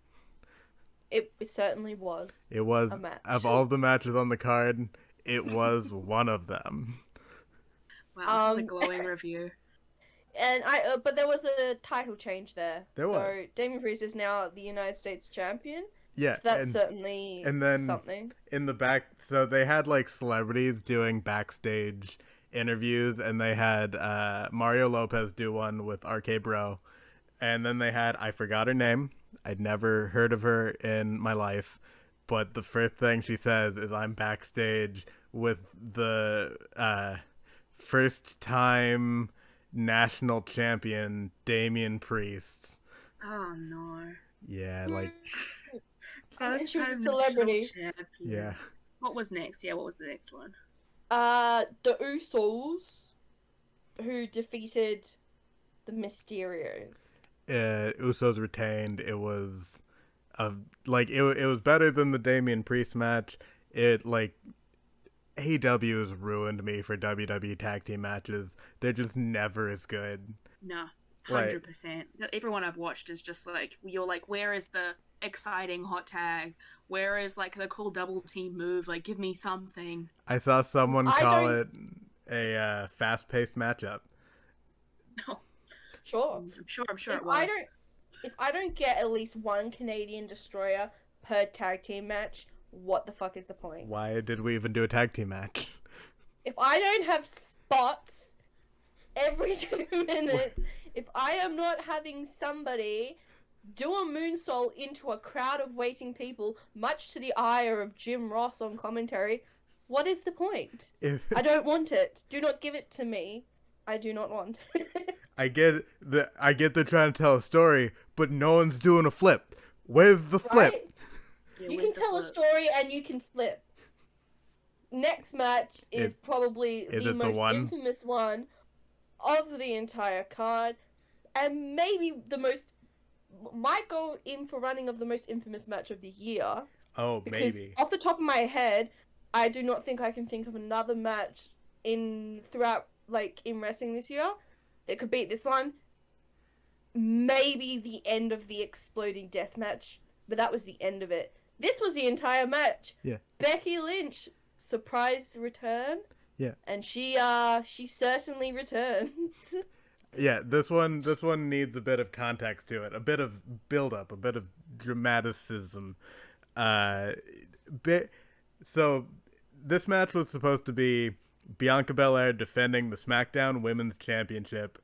It certainly was. It was a match. Of all the matches on the card, it was one of them. Wow, this is a glowing review. And but there was a title change there. There was. So Damian Priest is now the United States champion. Yeah, so that's certainly and then something. In the back, so they had like celebrities doing backstage interviews, and they had Mario Lopez do one with RK Bro, and then they had, I forgot her name. I'd never heard of her in my life, but the first thing she says is, "I'm backstage with the first time national champion Damian Priest." Oh no. Yeah, like She was a celebrity. yeah. What was next? Yeah, what was the next one? The Usos, who defeated the Mysterios. Usos retained. It was it was better than the Damian Priest match. It like AEW has ruined me for WWE tag team matches. They're just never as good. No, 100%. Everyone I've watched is just like, you're like, where is the exciting hot tag? Where is like the cool double team move? Like, give me something. I saw someone call it a fast-paced matchup. No. Sure. I'm sure it was. If I don't get at least one Canadian Destroyer per tag team match, what the fuck is the point? Why did we even do a tag team match? If I don't have spots every 2 minutes, if I am not having somebody do a moonsault into a crowd of waiting people, much to the ire of Jim Ross on commentary, what is the point? I don't want it. Do not give it to me. I do not want it. I get they're trying to tell a story, but no one's doing a flip. Where's the flip? Right? You can tell a story and you can flip. Next match is probably the most infamous one of the entire card, and maybe might go in for running of the most infamous match of the year. Oh, because maybe. Off the top of my head, I do not think I can think of another match in wrestling this year that could beat this one. Maybe the end of the exploding death match, but that was the end of it. This was the entire match. Yeah. Becky Lynch surprise return. Yeah. And she certainly returned. Yeah, this one needs a bit of context to it, a bit of build up, a bit of dramaticism. So this match was supposed to be Bianca Belair defending the SmackDown Women's Championship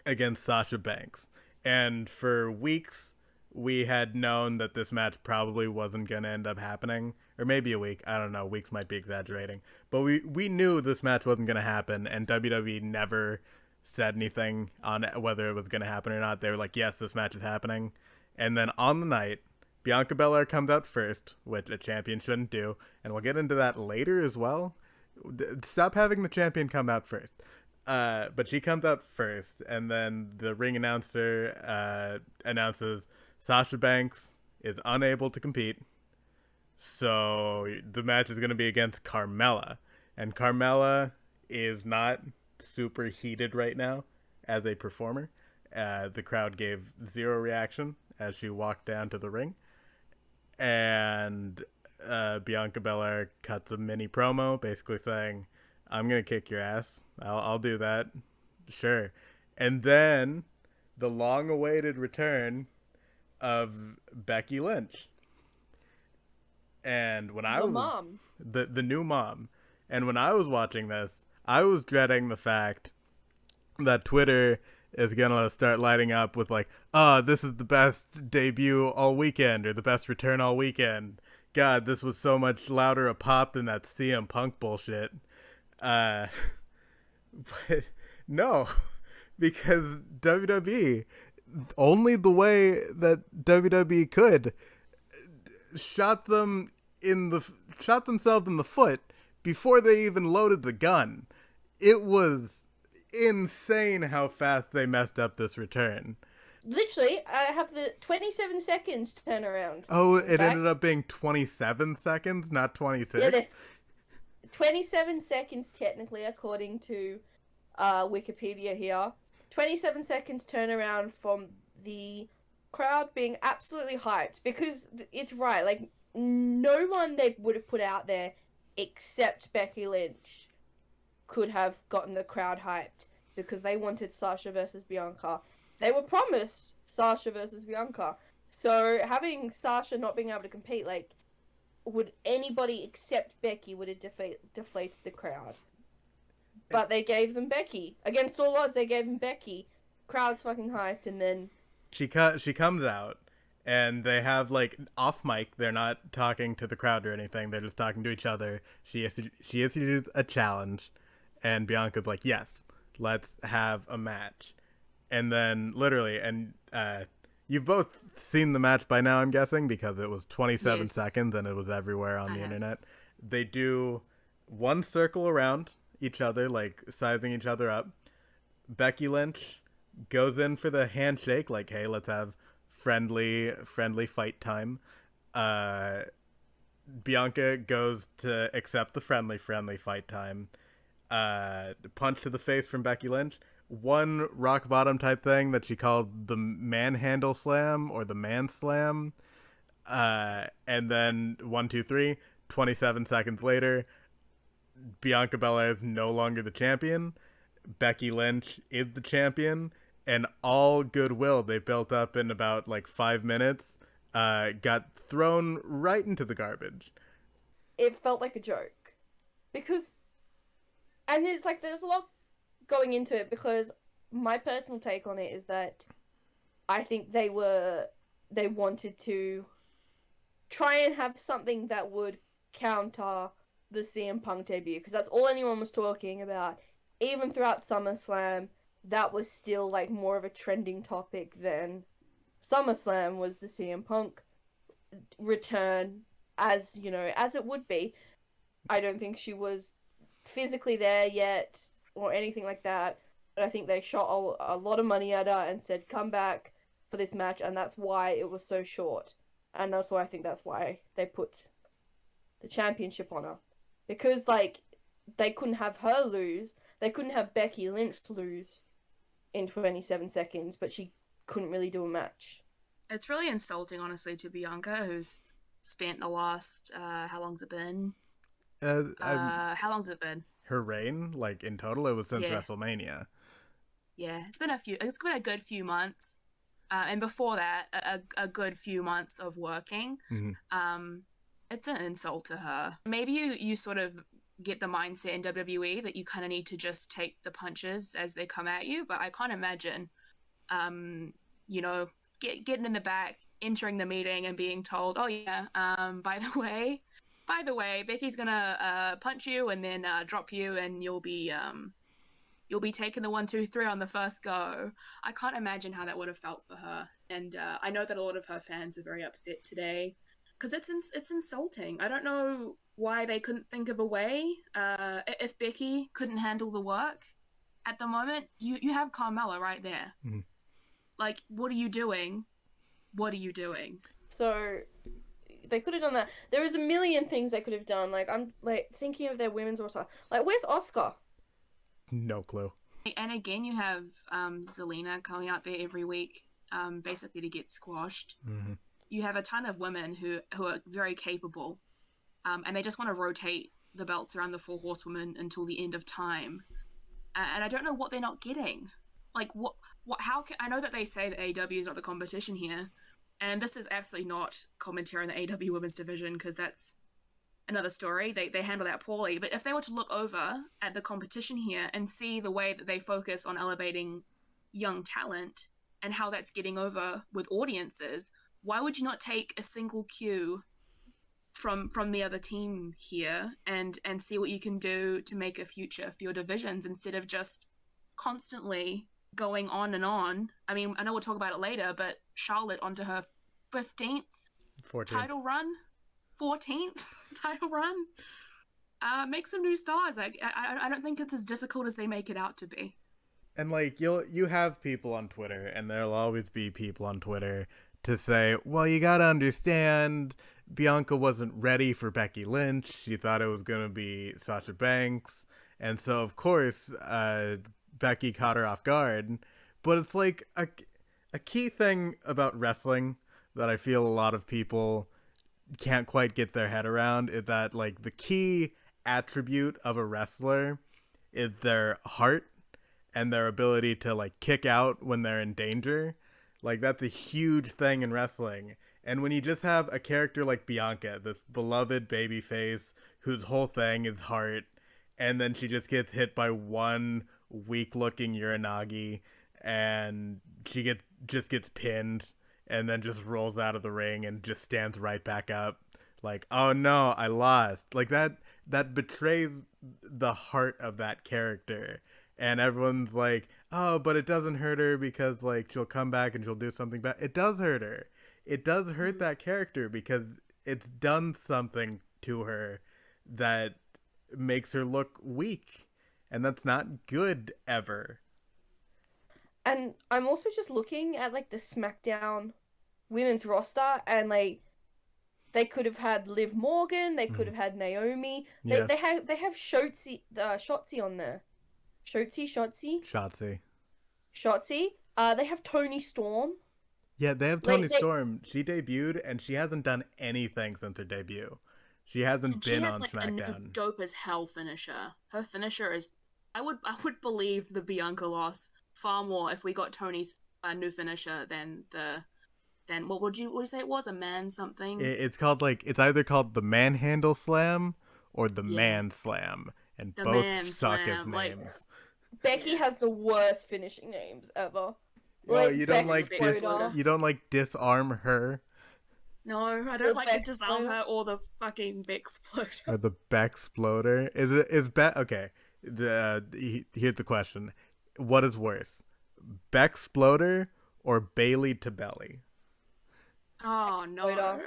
against Sasha Banks. And for weeks, we had known that this match probably wasn't going to end up happening. Or maybe a week. I don't know. Weeks might be exaggerating. But we knew this match wasn't going to happen, and WWE never said anything on whether it was going to happen or not. They were like, yes, this match is happening. And then on the night, Bianca Belair comes out first, which a champion shouldn't do. And we'll get into that later as well. Stop having the champion come out first. But she comes out first, and then the ring announcer announces Sasha Banks is unable to compete. So the match is going to be against Carmella. And Carmella is not super heated right now as a performer. The crowd gave zero reaction as she walked down to the ring. And Bianca Belair cuts a mini promo basically saying, I'm going to kick your ass. I'll do that. Sure. And then the long-awaited return of Becky Lynch. And when I was mom. The new mom. And when I was watching this, I was dreading the fact that Twitter is going to start lighting up with like, this is the best debut all weekend or the best return all weekend. God, this was so much louder a pop than that CM Punk bullshit. But no, because WWE, only the way that WWE could, shot themselves in the foot before they even loaded the gun. It was insane how fast they messed up this return. Literally, I have the 27 seconds turnaround. Oh, it ended up being 27 seconds, not 26? Yeah, 27 seconds technically, according to Wikipedia here. 27 seconds turnaround from the crowd being absolutely hyped, because it's right, like, no one they would have put out there except Becky Lynch could have gotten the crowd hyped, because they wanted Sasha versus Bianca. They were promised Sasha versus Bianca. So having Sasha not being able to compete, like, would anybody except Becky would have deflated the crowd. But they gave them Becky. Against all odds, they gave them Becky. Crowd's fucking hyped, and then She comes out, and they have, like, off mic. They're not talking to the crowd or anything. They're just talking to each other. She issues a challenge, and Bianca's like, yes, let's have a match. And then, literally, and you've both seen the match by now, I'm guessing, because it was 27 seconds, and it was everywhere on the internet. They do one circle around each other, like, sizing each other up. Becky Lynch goes in for the handshake, like, hey, let's have friendly fight time. Bianca goes to accept the friendly fight time. Punch to the face from Becky Lynch. One rock bottom type thing that she called the manhandle slam or the man slam. And then 1, 2, 3, 27 seconds later, Bianca Belair is no longer the champion. Becky Lynch is the champion, and all goodwill they built up in about like 5 minutes got thrown right into the garbage. it felt like a joke. Because, and it's like, there's a lot going into it, because my personal take on it is that I think they wanted to try and have something that would counter the CM Punk debut, because that's all anyone was talking about. Even throughout SummerSlam, that was still like more of a trending topic than SummerSlam was the CM Punk return, as you know, as it would be. I don't think she was physically there yet or anything like that, but I think they shot a lot of money at her and said, come back for this match, and that's why it was so short. And also I think that's why they put the championship on her. Because, like, they couldn't have her lose. They couldn't have Becky Lynch lose in 27 seconds, but she couldn't really do a match. It's really insulting, honestly, to Bianca, who's spent the last, how long's it been? How long's it been? Her reign, like, in total, it was since WrestleMania. Yeah, it's been a good few months. And before that, a good few months of working. Mm-hmm. It's an insult to her. Maybe you sort of get the mindset in WWE that you kind of need to just take the punches as they come at you, but I can't imagine, getting in the back, entering the meeting and being told, oh yeah, by the way, Becky's gonna punch you and then drop you, and you'll be taking the 1, 2, 3 on the first go. I can't imagine how that would have felt for her, and I know that a lot of her fans are very upset today because it's insulting. I don't know why they couldn't think of a way. If Becky couldn't handle the work at the moment, you have Carmella right there. Mm-hmm. Like, what are you doing? What are you doing? So they could have done that. There is a million things they could have done. Like, I'm like thinking of their women's roster. Like, where's Asuka? No clue. And again, you have Zelina coming out there every week, basically to get squashed. Mm-hmm. You have a ton of women who are very capable, and they just want to rotate the belts around the 4 horsewomen until the end of time. And I don't know what they're not getting. Like, how can I know that they say that AEW is not the competition here, and this is absolutely not commentary on the AEW women's division, because that's another story. They handle that poorly. But if they were to look over at the competition here and see the way that they focus on elevating young talent and how that's getting over with audiences, why would you not take a single cue from the other team here and see what you can do to make a future for your divisions, instead of just constantly going on and on? I mean, I know we'll talk about it later, but Charlotte onto her 15th 14th title run, 14th title run. Make some new stars. I don't think it's as difficult as they make it out to be. And like you have people on Twitter, and there'll always be people on Twitter to say, well, you gotta understand, Bianca wasn't ready for Becky Lynch. She thought it was gonna be Sasha Banks, and so of course Becky caught her off guard. But it's like a key thing about wrestling that I feel a lot of people can't quite get their head around is that like the key attribute of a wrestler is their heart and their ability to like kick out when they're in danger. Like that's a huge thing in wrestling. And when you just have a character like Bianca, this beloved baby face whose whole thing is heart, and then she just gets hit by one weak looking Uranagi and just gets pinned and then just rolls out of the ring and just stands right back up. Like, oh no, I lost. Like that betrays the heart of that character. And everyone's like, oh, but it doesn't hurt her because like she'll come back and she'll do something bad. It does hurt her. It does hurt that character because it's done something to her that makes her look weak. And that's not good ever. And I'm also just looking at like the SmackDown women's roster, and like they could have had Liv Morgan, they could have had Naomi. Yeah. They have Shotzi on there. Shotzi. They have Toni Storm. Yeah, they have Toni Storm. She debuted and she hasn't done anything since her debut. She hasn't been on SmackDown. She has a dope as hell finisher. Her finisher is, I would believe the Bianca loss far more if we got Tony's new finisher than what would you say it was, a man something? It's either called the Manhandle Slam or the Man Slam, and the both suck as names. Like, Becky has the worst finishing names ever. Well, you don't disarm her. No, I don't like to disarm her or the fucking Bexploder. Or the Bexploder. Okay. Here's the question: what is worse, Bexploder or Bailey to Belly? Oh no, I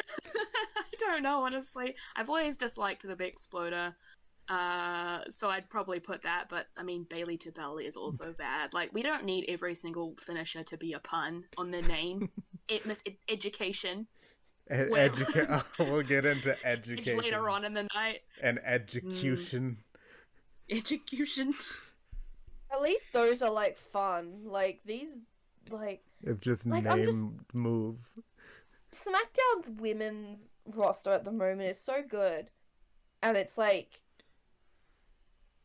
don't know honestly. I've always disliked the Bexploder. So I'd probably put that, but I mean Bailey to Belly is also bad. Like we don't need every single finisher to be a pun on the name. Education. We'll get into education later on in the night. And execution. Execution. At least those are like fun. Like these, like it's just like, move. SmackDown's women's roster at the moment is so good, and it's like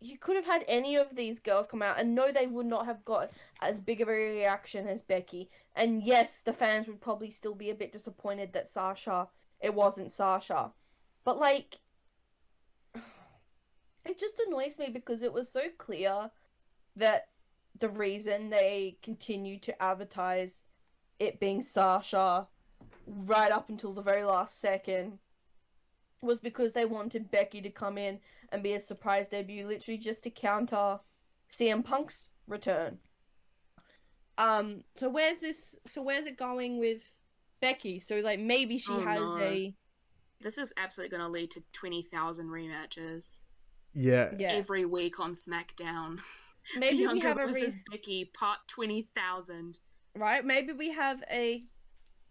you could have had any of these girls come out, and no, they would not have got as big of a reaction as Becky. And yes, the fans would probably still be a bit disappointed that it wasn't Sasha. But like, it just annoys me because it was so clear that the reason they continued to advertise it being Sasha right up until the very last second was because they wanted Becky to come in and be a surprise debut, literally just to counter CM Punk's return. So where's it going with Becky? So like maybe she has a. This is absolutely going to lead to 20,000 rematches. Yeah. Every week on SmackDown. Maybe Bianca we have versus Becky part 20,000. Right? Maybe we have a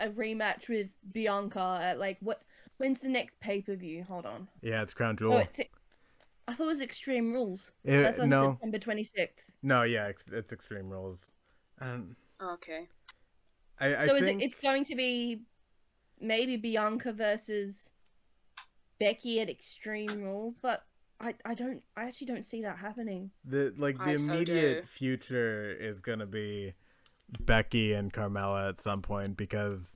rematch with Bianca at like what? When's the next pay-per-view? Hold on. Yeah, it's Crown Jewel. I thought it was Extreme Rules. That's on September 26th. No, yeah, it's Extreme Rules. Okay. I think it's going to be maybe Bianca versus Becky at Extreme Rules, but I actually don't see that happening. The immediate future is gonna be Becky and Carmella at some point because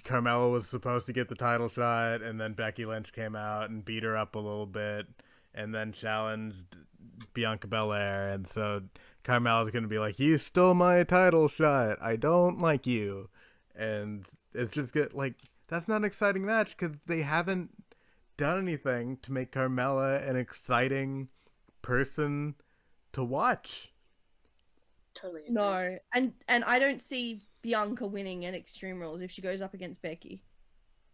Carmella was supposed to get the title shot, and then Becky Lynch came out and beat her up a little bit, and then challenged Bianca Belair, and so Carmella's gonna be like, "You stole my title shot. I don't like you," and it's just that's not an exciting match because they haven't done anything to make Carmella an exciting person to watch. Totally agree. No, and I don't see Bianca winning at Extreme Rules if she goes up against Becky.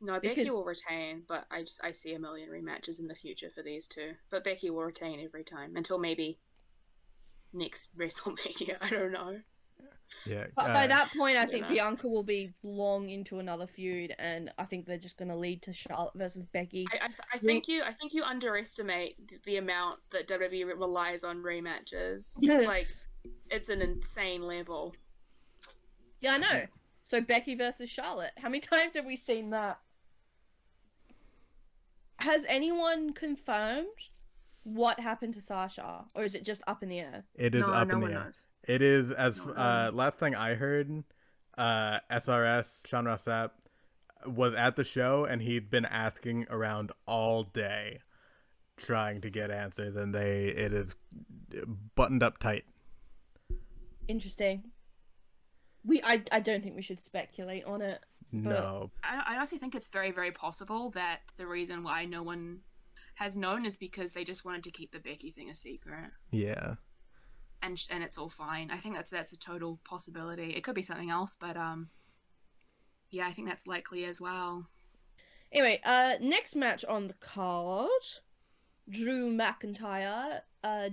No, Becky will retain, but I see a million rematches in the future for these two. But Becky will retain every time until maybe next WrestleMania. I don't know. Yeah. But by that point, I don't think know. Bianca will be long into another feud, and I think they're just going to lead to Charlotte versus Becky. I think you underestimate the amount that WWE relies on rematches. Like, it's an insane level. Yeah, I know. So Becky versus Charlotte. How many times have we seen that? Has anyone confirmed what happened to Sasha, or is it just up in the air? It is up no in the one air. knows. It is, as No one. last thing I heard, SRS, Sean Ross Sapp, was at the show, and he'd been asking around all day, trying to get answers, and it is buttoned up tight. Interesting. I don't think we should speculate on it. No. I honestly think it's very, very possible that the reason why no one has known is because they just wanted to keep the Becky thing a secret. Yeah. And it's all fine. I think that's a total possibility. It could be something else, but yeah, I think that's likely as well. Anyway, next match on the card, Drew McIntyre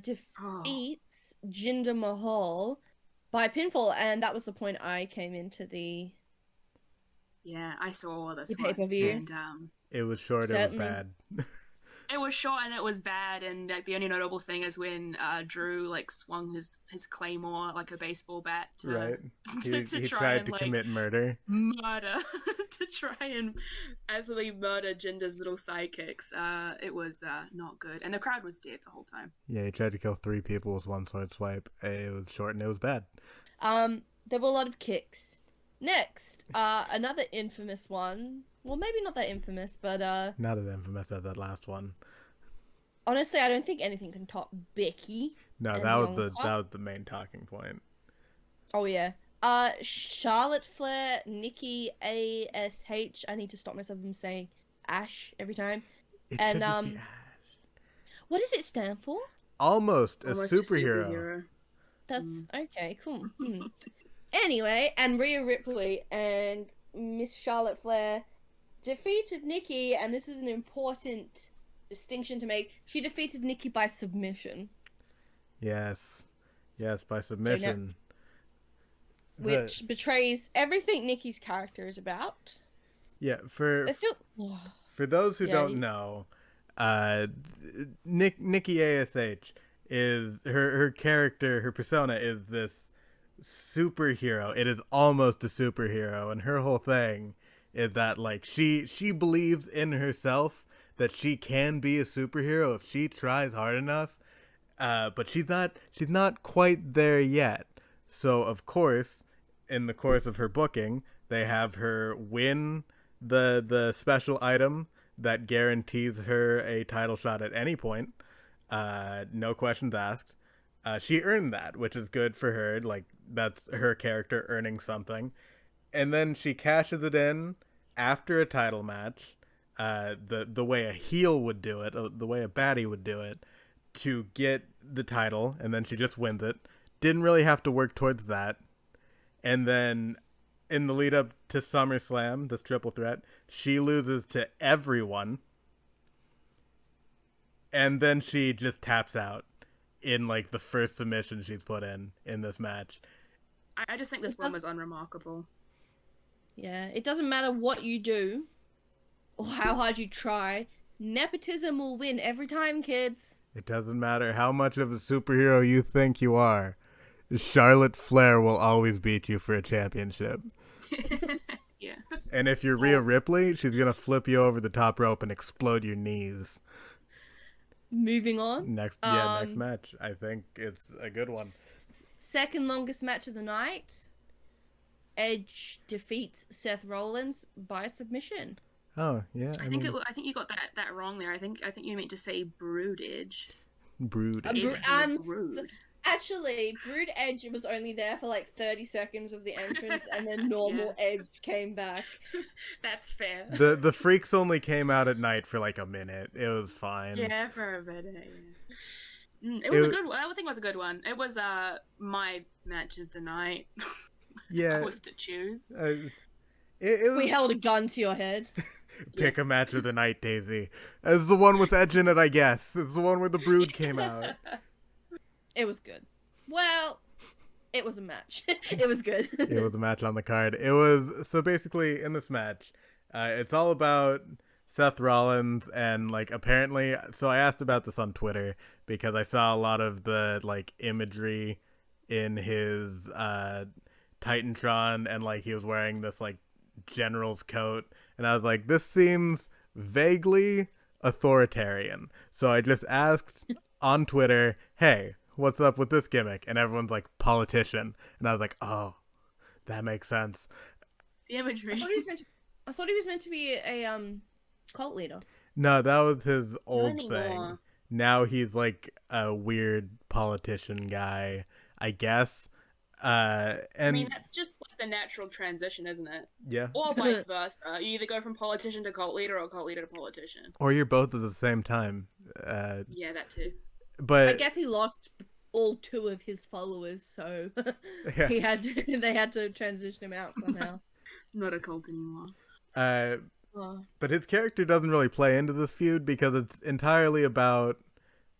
defeats Jinder Mahal by pinfall, and that was the point I came into the I saw all of this pay-per-view. And It was short, Certainly. it was bad. it was short and it was bad, and like the only notable thing is when Drew like swung his claymore like a baseball bat to, Right. to He try tried and to like commit murder. murder to try and absolutely murder Jinder's little sidekicks. It was not good, and the crowd was dead the whole time. Yeah, he tried to kill 3 people with one sword swipe. It was short and it was bad. There were a lot of kicks. Next, another infamous one. Well, maybe not that infamous, but Not as infamous as that last one. honestly, I don't think anything can top Becky. No, and that was Bianca. the main talking point. Oh yeah. Charlotte Flair, Nikki ASH. I need to stop myself from saying Ash every time. It And, should just be Ash. What does it stand for? Almost a Almost superhero. That's okay, cool. Anyway, and Rhea Ripley and Miss Charlotte Flair defeated Nikki, and this is an important distinction to make. She defeated Nikki by submission, Yes, by submission. which betrays everything Nikki's character is about. Yeah, for I feel... those who Yeah, don't know, Nikki ASH is her character, her persona is this superhero. It is almost a superhero, and her whole thing is that like she believes in herself that she can be a superhero if she tries hard enough. But she's not quite there yet. So of course, in the course of her booking, they have her win the special item that guarantees her a title shot at any point. No questions asked. She earned that, which is good for her. Like, that's her character earning something. And then she cashes it in after a title match, the way a heel would do it, the way a baddie would do it, to get the title, and then she just wins it. Didn't really have to work towards that. And then in the lead up to SummerSlam, this triple threat, she loses to everyone. And then she just taps out in like the first submission she's put in this match. I just think this one was unremarkable. Yeah, it doesn't matter what you do or how hard you try. Nepotism will win every time, kids. It doesn't matter how much of a superhero you think you are. Charlotte Flair will always beat you for a championship. Yeah. And if you're Rhea Ripley, she's going to flip you over the top rope and explode your knees. Moving on. Next match. I think it's a good one. Second longest match of the night. Edge defeats Seth Rollins by submission. Oh, yeah. I think you got that wrong there. I think you meant to say Brood Edge. Brood. Brood. Actually, Brood Edge was only there for like 30 seconds of the entrance, and then normal Edge came back. That's fair. The freaks only came out at night for like a minute. It was fine. Yeah, for a minute. Yeah. It was a good one. I would think it was a good one. It was my match of the night. Yeah. I was to choose. It was... We held a gun to your head. Pick a match of the night, Daisy. It's the one with Edge in it, I guess. It's the one where the Brood came out. It was good. Well, it was a match. It was good. It was a match on the card. It was so basically in this match, it's all about Seth Rollins and like apparently. So I asked about this on Twitter because I saw a lot of the like imagery in his Titantron and like he was wearing this like general's coat and I was like, this seems vaguely authoritarian. So I just asked on Twitter, hey, what's up with this gimmick? And everyone's like, politician. And I was like, oh, that makes sense. The imagery. I thought he was meant to be a cult leader. No, that was his old Not thing. anymore. Now he's like a weird politician guy, I guess. And I mean, that's just like the natural transition, isn't it? yeah. Or vice versa. You either go from politician to cult leader or cult leader to politician. Or you're both at the same time. Yeah, that too. But I guess he lost all 2 of his followers, so yeah. they had to transition him out somehow. Not a cult anymore. But his character doesn't really play into this feud because it's entirely about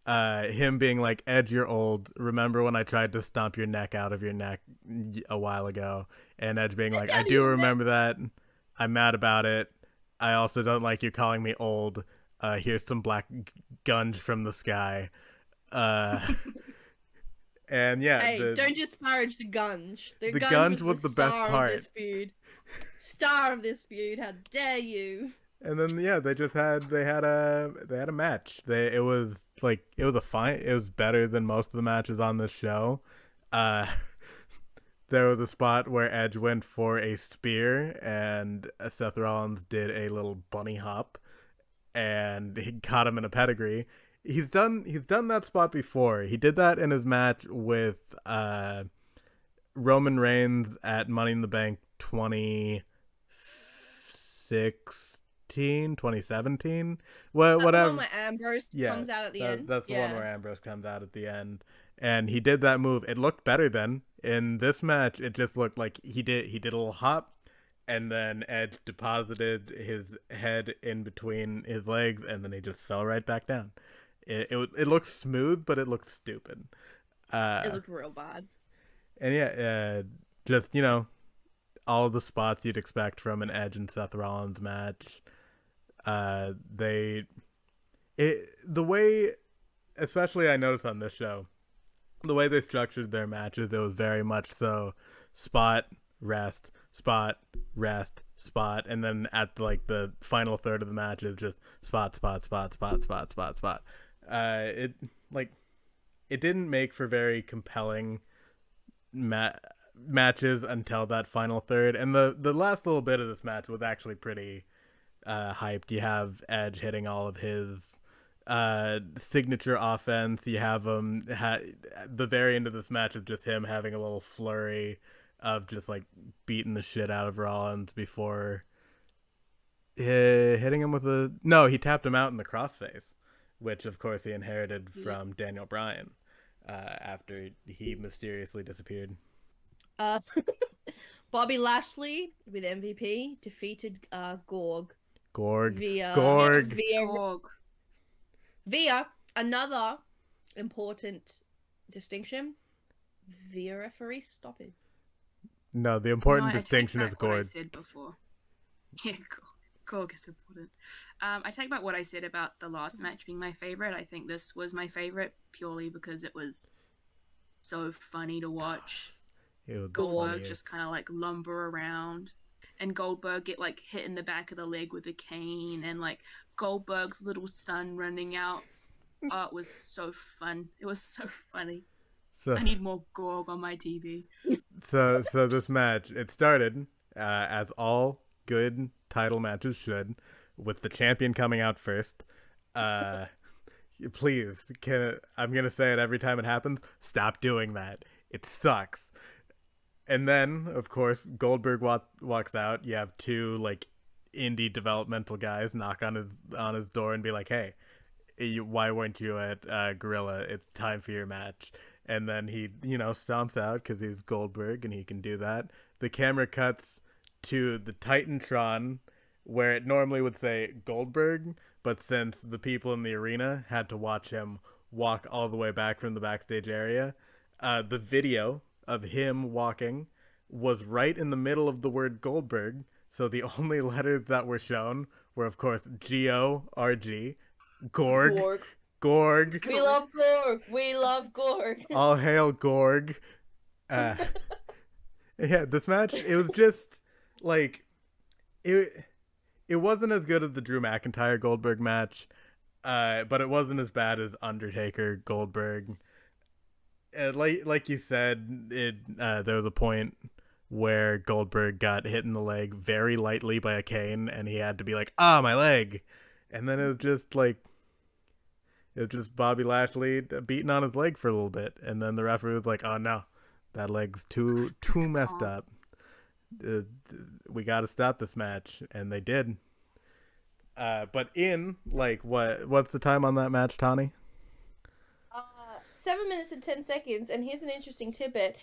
him being like, Edge, you're old. Remember when I tried to stomp your neck out of your neck a while ago? And Edge being like, I do remember that. I'm mad about it. I also don't like you calling me old. Here's some black gunge from the sky. And yeah, hey, don't disparage the gunge. The gunge was the best part. Star of this feud. How dare you? And then yeah, they had a match. It was better than most of the matches on this show. There was a spot where Edge went for a spear and Seth Rollins did a little bunny hop and he caught him in a pedigree. He's done that spot before. He did that in his match with Roman Reigns at Money in the Bank 2017. Well, whatever. The one where Ambrose comes out at the end. That's the one where Ambrose comes out at the end. And he did that move. It looked better then. In this match, it just looked like he did a little hop, and then Edge deposited his head in between his legs, and then he just fell right back down. It looked smooth, but it looked stupid. It looked real bad. And yeah, just all the spots you'd expect from an Edge and Seth Rollins match. The way, especially I noticed on this show, the way they structured their matches, it was very much so spot, rest, spot, rest, spot, and then at like the final third of the match is just spot, spot, spot, spot, spot, spot, spot. It didn't make for very compelling matches until that final third, and the last little bit of this match was actually pretty hyped. You have Edge hitting all of his signature offense. You have the very end of this match is just him having a little flurry of just like beating the shit out of Rollins before hitting him with he tapped him out in the crossface, which of course he inherited from Daniel Bryan after he mysteriously disappeared. Bobby Lashley with MVP defeated Gorg via another important distinction, via referee stoppage. No, the important distinction is Gorg. I said before. Yeah, Gorg is important. I take back what I said about the last match being my favorite. I think this was my favorite purely because it was so funny to watch. Goldberg just kind of like lumber around, and Goldberg get like hit in the back of the leg with a cane, and like Goldberg's little son running out. Oh, it was so fun. It was so funny. So I need more Gorg on my TV. So this match, it started as all good title matches should, with the champion coming out first. Please, I'm gonna say it every time it happens. Stop doing that. It sucks. And then, of course, Goldberg walks out. You have 2 like indie developmental guys knock on his door and be like, "Hey, why weren't you at Gorilla? It's time for your match." And then he, stomps out because he's Goldberg and he can do that. The camera cuts to the Titantron where it normally would say Goldberg, but since the people in the arena had to watch him walk all the way back from the backstage area, the video of him walking was right in the middle of the word Goldberg. So the only letters that were shown were, of course, Gorg, Gorg, Gorg. Gorg. We love Gorg. We love Gorg. All hail Gorg. Yeah, this match, it was just like it wasn't as good as the Drew McIntyre Goldberg match, but it wasn't as bad as Undertaker Goldberg. Like you said, there was a point where Goldberg got hit in the leg very lightly by a cane, and he had to be like, "Ah, my leg," and then it was just Bobby Lashley beating on his leg for a little bit, and then the referee was like, "Oh no, that leg's too messed up. We got to stop this match," and they did. But in like what's the time on that match, Tawny? 7 minutes and 10 seconds, and here's an interesting tidbit.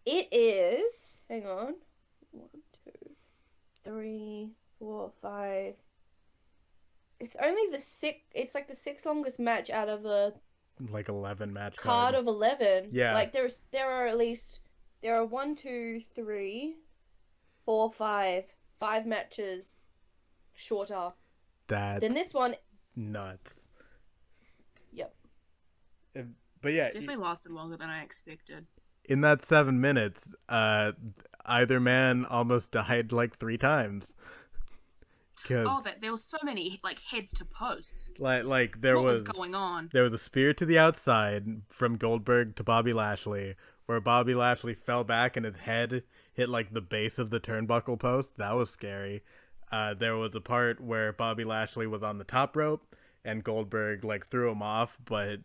It is, hang on, 1, 2, 3, 4, 5. It's only it's like the sixth longest match out of a like 11 match card of 11. Yeah. Like there are 1, 2, 3, 4, 5 matches shorter That's than this one. nuts. Yep. But yeah, Definitely lasted longer than I expected. in that 7 minutes, either man almost died like 3 times. Oh, there was so many like heads to posts. Like what was going on? There was a spear to the outside from Goldberg to Bobby Lashley, where Bobby Lashley fell back and his head hit like the base of the turnbuckle post. That was scary. There was a part where Bobby Lashley was on the top rope and Goldberg like threw him off, but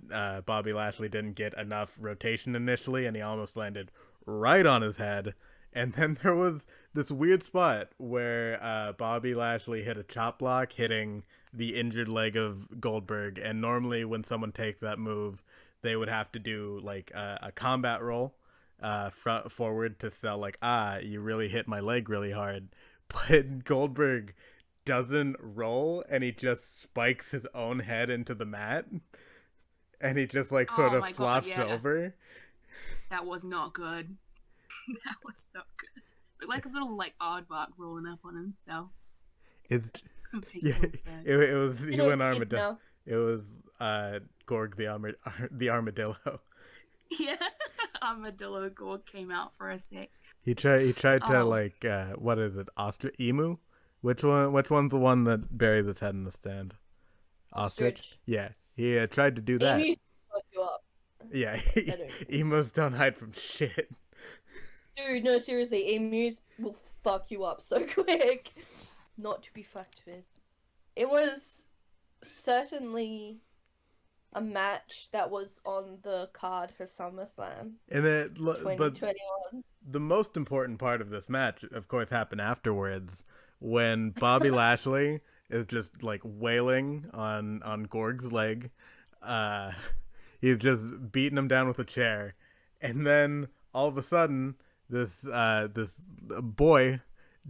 Bobby Lashley didn't get enough rotation initially, and he almost landed right on his head. And then there was this weird spot where Bobby Lashley hit a chop block, hitting the injured leg of Goldberg. And normally when someone takes that move, they would have to do like a combat roll forward to sell like, you really hit my leg really hard. But Goldberg doesn't roll, and he just spikes his own head into the mat. And he just like sort of flops over. That was not good. That was not good. But like a little like aardvark rolling up on himself. It was he went armadillo. It was Gorg the armadillo. Yeah, armadillo Gorg came out for a sec. He tried to like what is it, emu? Which one's the one that buries its head in the sand? Ostrich. Yeah, he tried to do that. Emu fuck you up. Yeah, emus don't hide from shit. Dude, no, seriously, emus will fuck you up so quick. Not to be fucked with. It was certainly a match that was on the card for SummerSlam. And 2021. The most important part of this match, of course, happened afterwards when Bobby Lashley is just like wailing on Gorg's leg. He's just beating him down with a chair, and then all of a sudden, this boy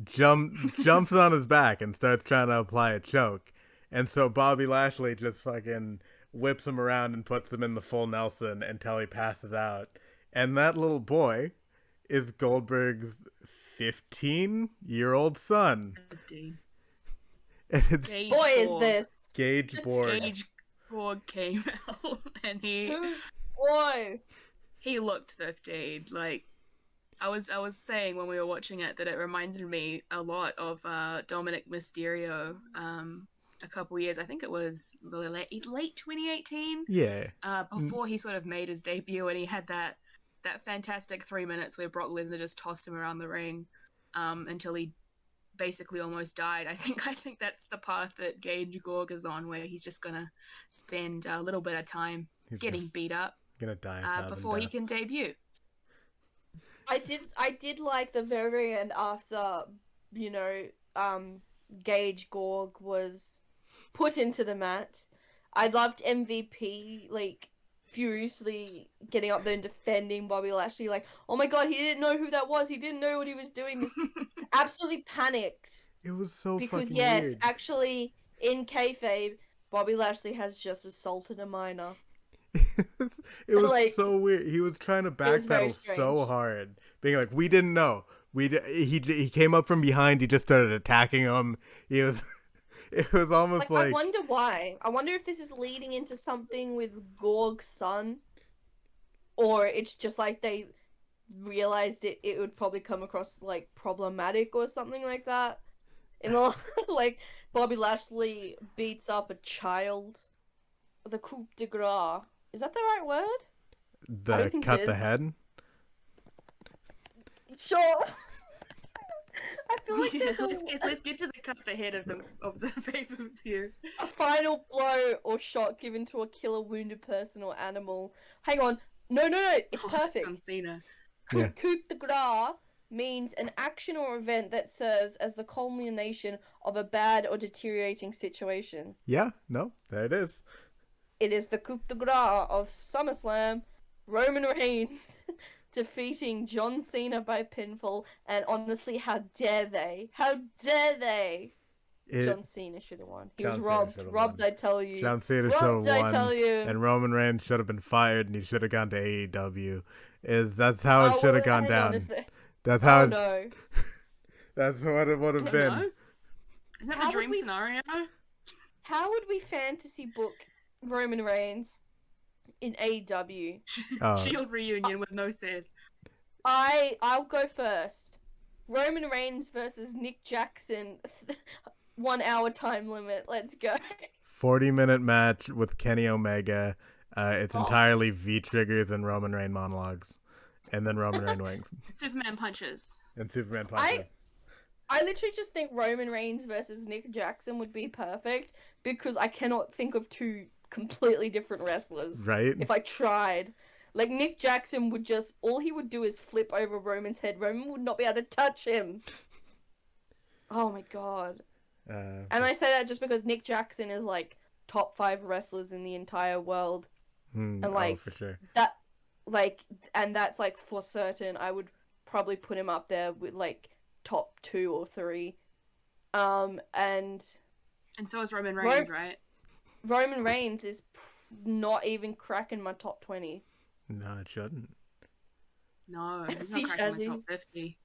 jumps on his back and starts trying to apply a choke, and so Bobby Lashley just fucking whips him around and puts him in the full Nelson until he passes out. And that little boy is Goldberg's 15-year-old son. 15. Gage boy, is this Gage Borg? Gage Borg came out, and he looked 15. Like I was saying when we were watching it that it reminded me a lot of Dominic Mysterio. A couple years, I think it was late 2018. Yeah. Before he sort of made his debut, and he had that fantastic 3 minutes where Brock Lesnar just tossed him around the ring until he basically almost died. I think that's the path that Gage Gorg is on, where he's just gonna spend a little bit of time getting beat up. Gonna die before he can debut. I did like the very end after, Gage Gorg was put into the mat. I loved MVP like furiously getting up there and defending Bobby Lashley, like, oh my god, he didn't know who that was, he didn't know what he was doing. This absolutely panicked. It was so because fucking yes, weird. actually in kayfabe, Bobby Lashley has just assaulted a minor. It was Like, so weird. He was trying to it was very backpedal strange. so hard, being like, "We didn't know. He came up from behind. He just started attacking him. He was it was almost I like wonder why. I wonder if this is leading into something with Gorg's son, or it's just like they realized it would probably come across like problematic or something like that. In the like Bobby Lashley beats up a child. The coup de grace. Is that the right word? I don't the think cut it the is. head. Sure. I feel like Yeah, there's let's get to the cut the head of the pay-per-view. a final blow or shot given to a killer wounded person or animal. Hang on. No. It's Oh, that's perfect. John Cena. Yeah. Coup de grace means an action or event that serves as the culmination of a bad or deteriorating situation. Yeah, no, there it is. It is the coup de grace of SummerSlam. Roman Reigns defeating John Cena by pinfall, and honestly, how dare they? How dare they? John Cena should have won. He John was Cena robbed. should've Robbed, won. I tell you. John Cena should have Robbed, I tell won, you. and Roman Reigns should have been fired, and he should have gone to AEW. That's how it should have gone down. That's how. Oh no. That's what it would have been. No? Isn't that How the dream would we- scenario? How would we fantasy book Roman Reigns in AEW? Oh. Shield reunion with no Seth. I'll go first. Roman Reigns versus Nick Jackson. 1 hour time limit. Let's go. 40-minute match with Kenny Omega. It's Oh. entirely V triggers and Roman Reigns monologues, and then Roman Reigns wins Superman punches. and Superman punches. I literally just think Roman Reigns versus Nick Jackson would be perfect because I cannot think of two completely different wrestlers. Right? If I tried. Like, Nick Jackson would just, all he would do is flip over Roman's head. Roman would not be able to touch him. Oh my god. And I say that just because Nick Jackson is, like, top 5 wrestlers in the entire world. And, like, for sure. that, like, and that's, like, for certain. I would probably put him up there with, like, top 2 or 3. And so is Roman Reigns, right? Roman Reigns is not even cracking my top 20. No, it shouldn't. No, he's He not cracking has- my top 50.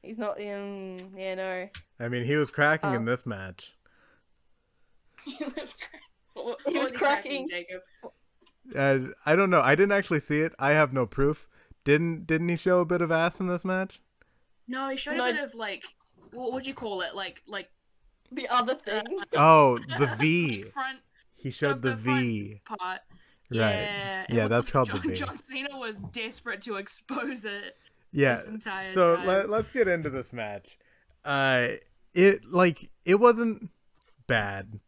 He's not in, yeah, no. I mean, he was cracking in this match. What He was cracking. Jacob. I don't know. I didn't actually see it. I have no proof. Didn't he show a bit of ass in this match? No, he showed No. a bit of, like, what would you call it? Like The other thing. Oh, the V. front He showed the V. part. Right. Yeah, Yeah, it that's was called John, the V. John Cena was desperate to expose it. Yeah. This entire So time. let's get into this match. It wasn't bad.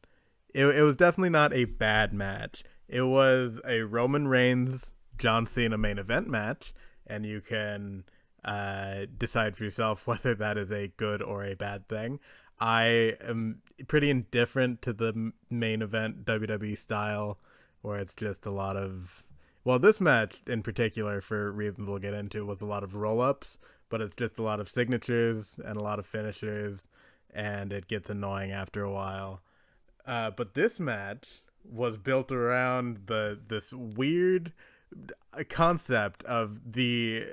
It was definitely not a bad match. It was a Roman Reigns John Cena main event match, and you can decide for yourself whether that is a good or a bad thing. I am pretty indifferent to the main event WWE style, where it's just a lot of, well, this match in particular, for reasons we'll get into, was a lot of roll-ups, but it's just a lot of signatures and a lot of finishers, and it gets annoying after a while. But this match was built around this weird concept of the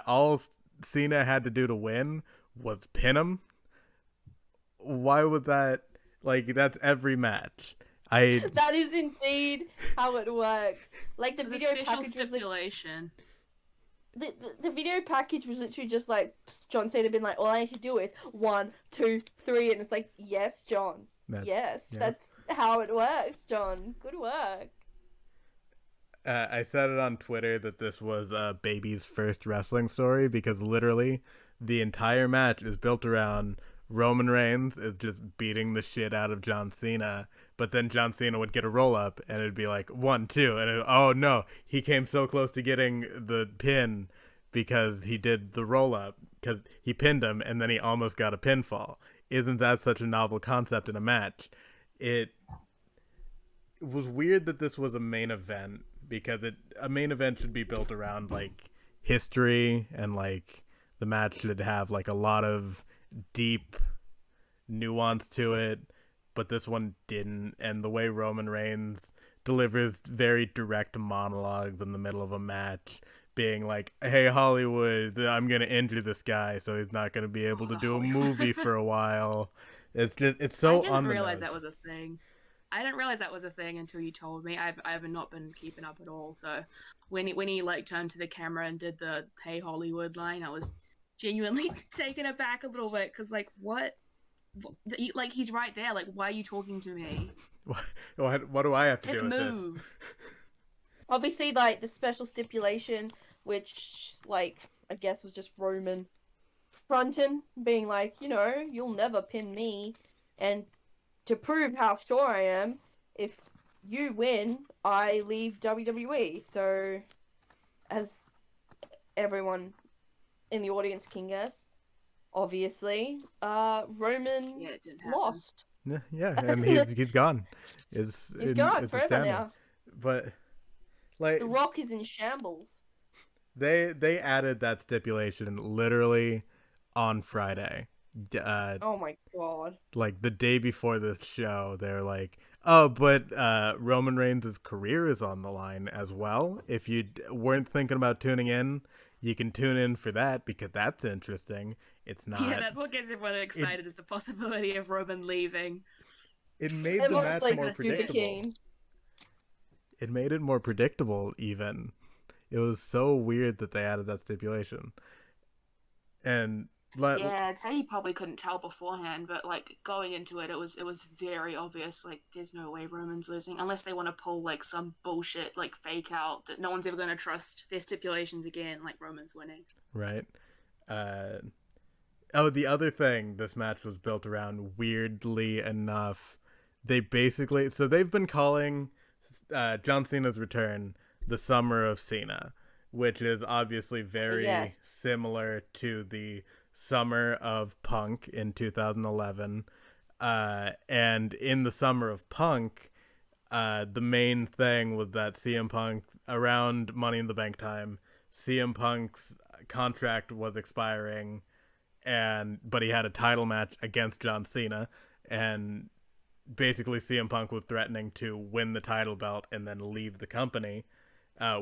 all Cena had to do to win was pin him. Why would that, like, that's every match. That is indeed how it works. Like, the It was video a special package was literally, stipulation. the video package was literally just like John Cena being like, all I need to do is 1, 2, 3, and it's like, yes, John. Yes, that's how it works, John. Good work. I said it on Twitter that this was Baby's first wrestling story, because literally the entire match is built around Roman Reigns is just beating the shit out of John Cena, but then John Cena would get a roll up and it'd be like 1, 2, and oh no, he came so close to getting the pin because he did the roll up, because he pinned him and then he almost got a pinfall. Isn't that such a novel concept in a match? It was weird that this was a main event, because a main event should be built around, like, history, and, like, the match should have, like, a lot of deep nuance to it, but this one didn't. And the way Roman Reigns delivers very direct monologues in the middle of a match, being like, "Hey Hollywood, I'm gonna injure this guy, so he's not gonna be able Oh, to the do a Hollywood. movie for a while." It's I so didn't on the realize nose. that was a thing. I didn't realize that was a thing until you told me. I've not been keeping up at all. So when he like turned to the camera and did the "Hey Hollywood" line, I was genuinely taken aback a little bit because like what? Like he's right there. Like why are you talking to me? What do I have to Hit do the with move. this? Obviously, like the special stipulation, which like I guess was just Roman fronting, being like, you'll never pin me, and to prove how sure I am, if you win, I leave WWE. So, as everyone in the audience can guess, obviously, Roman Yeah, it didn't happen. lost. Yeah, and he's gone. He's gone It's a forever standing. now. But like The Rock is in shambles. they added that stipulation literally on Friday. Oh my god. Like the day before this show, they're like, "Oh, but Roman Reigns' career is on the line as well. If you weren't thinking about tuning in, you can tune in for that because that's interesting. It's not. Yeah, that's what gets everyone excited is the possibility of Roman leaving. It made the Everyone's match like more super predictable. keen. It made it more predictable. Even it was so weird that they added that stipulation, and Yeah, I'd say he probably couldn't tell beforehand, but like going into it, it was very obvious. Like, there's no way Roman's losing unless they want to pull like some bullshit like fake out that no one's ever going to trust their stipulations again. Like Roman's winning. right. Uh, oh, the other thing this match was built around, weirdly enough, they've been calling John Cena's return the Summer of Cena, which is obviously very Yes. similar to the Summer of Punk in 2011. And in the Summer of Punk, the main thing was that CM Punk, around Money in the Bank time, CM Punk's contract was expiring, but he had a title match against John Cena, and basically CM Punk was threatening to win the title belt and then leave the company,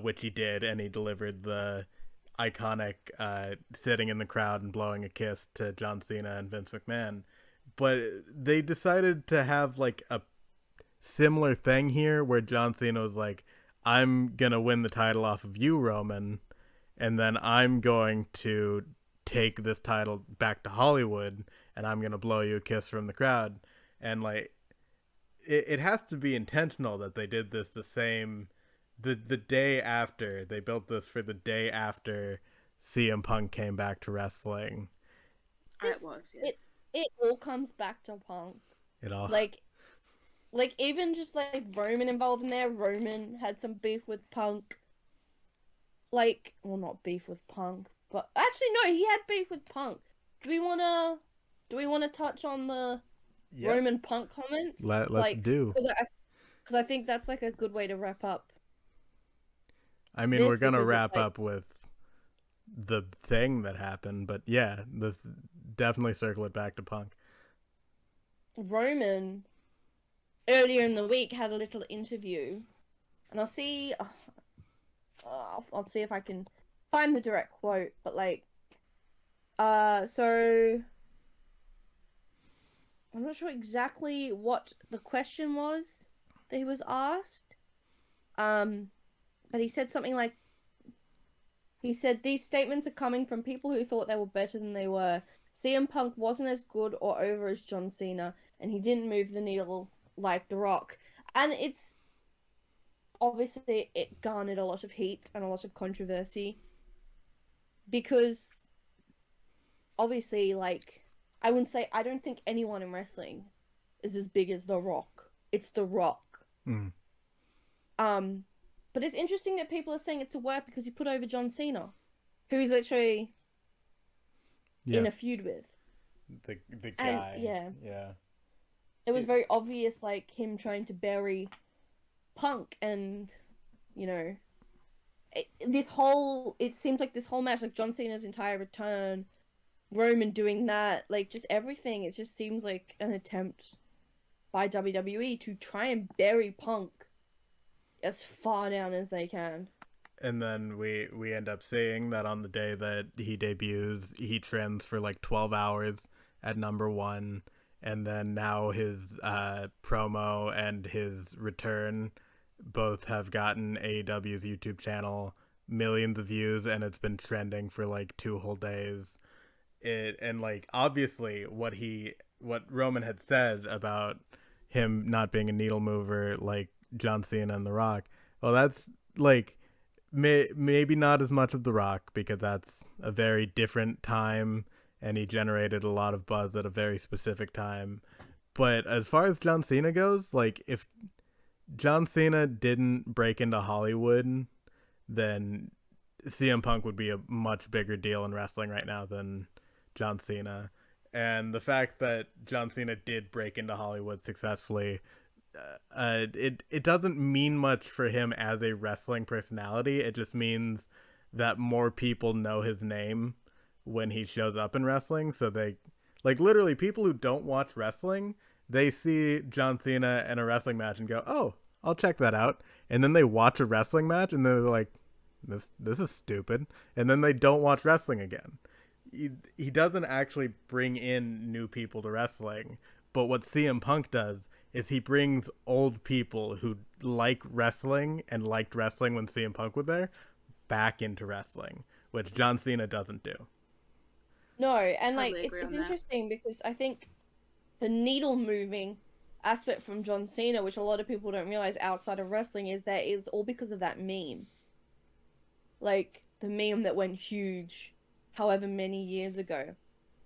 which he did, and he delivered the iconic sitting in the crowd and blowing a kiss to John Cena and Vince McMahon. But they decided to have like a similar thing here where John Cena was like, "I'm gonna win the title off of you, Roman, and then I'm going to take this title back to Hollywood and I'm gonna blow you a kiss from the crowd." And like it has to be intentional that they did this the day after. They built this for the day after CM Punk came back to wrestling. It was, yeah. It all comes back to Punk. It all Like even just like Roman involved in there. Roman had some beef with Punk. Like, well, not beef with Punk, but actually no, he had beef with Punk. Do we wanna touch on the Yep. Roman Punk comments? Let's do. Because I think that's like a good way to wrap up. I mean, This, we're gonna because it's wrap like- up with the thing that happened, but yeah, this definitely circle it back to Punk. Roman earlier in the week had a little interview, and I'll see. I'll see if I can find the direct quote, but like, so I'm not sure exactly what the question was that he was asked. But he said something like, he said, "These statements are coming from people who thought they were better than they were. CM Punk wasn't as good or over as John Cena, and he didn't move the needle like The Rock." And it's obviously it garnered a lot of heat and a lot of controversy because obviously, like, I don't think anyone in wrestling is as big as The Rock. It's The Rock. Mm. But it's interesting that people are saying it's a work because he put over John Cena, who he's literally in a feud with. The guy. And, yeah. Yeah. It was very obvious, like, him trying to bury Punk, and, you know, it seems like this whole match, like John Cena's entire return, Roman doing that, like, just everything, it just seems like an attempt by WWE to try and bury Punk as far down as they can. And then we end up seeing that on the day that he debuts, he trends for like 12 hours at number one. And then now his promo and his return both have gotten AEW's YouTube channel millions of views, and it's been trending for like 2 whole days. And like obviously what Roman had said about him not being a needle mover like John Cena and The Rock. Well, that's like maybe not as much of The Rock, because that's a very different time and he generated a lot of buzz at a very specific time. But as far as John Cena goes, like if John Cena didn't break into Hollywood, then CM Punk would be a much bigger deal in wrestling right now than John Cena. And the fact that John Cena did break into Hollywood successfully, it doesn't mean much for him as a wrestling personality. It just means that more people know his name when he shows up in wrestling. So they, like, literally people who don't watch wrestling, they see John Cena in a wrestling match and go, "Oh, I'll check that out." And then they watch a wrestling match and they're like, "This is stupid." And then they don't watch wrestling again. He doesn't actually bring in new people to wrestling, but what CM Punk does is he brings old people who like wrestling and liked wrestling when CM Punk was there back into wrestling, which John Cena doesn't do. No, and like Totally agree it's on that. interesting because I think the needle moving aspect from John Cena, which a lot of people don't realize outside of wrestling, is that it's all because of that meme. Like the meme that went huge however many years ago.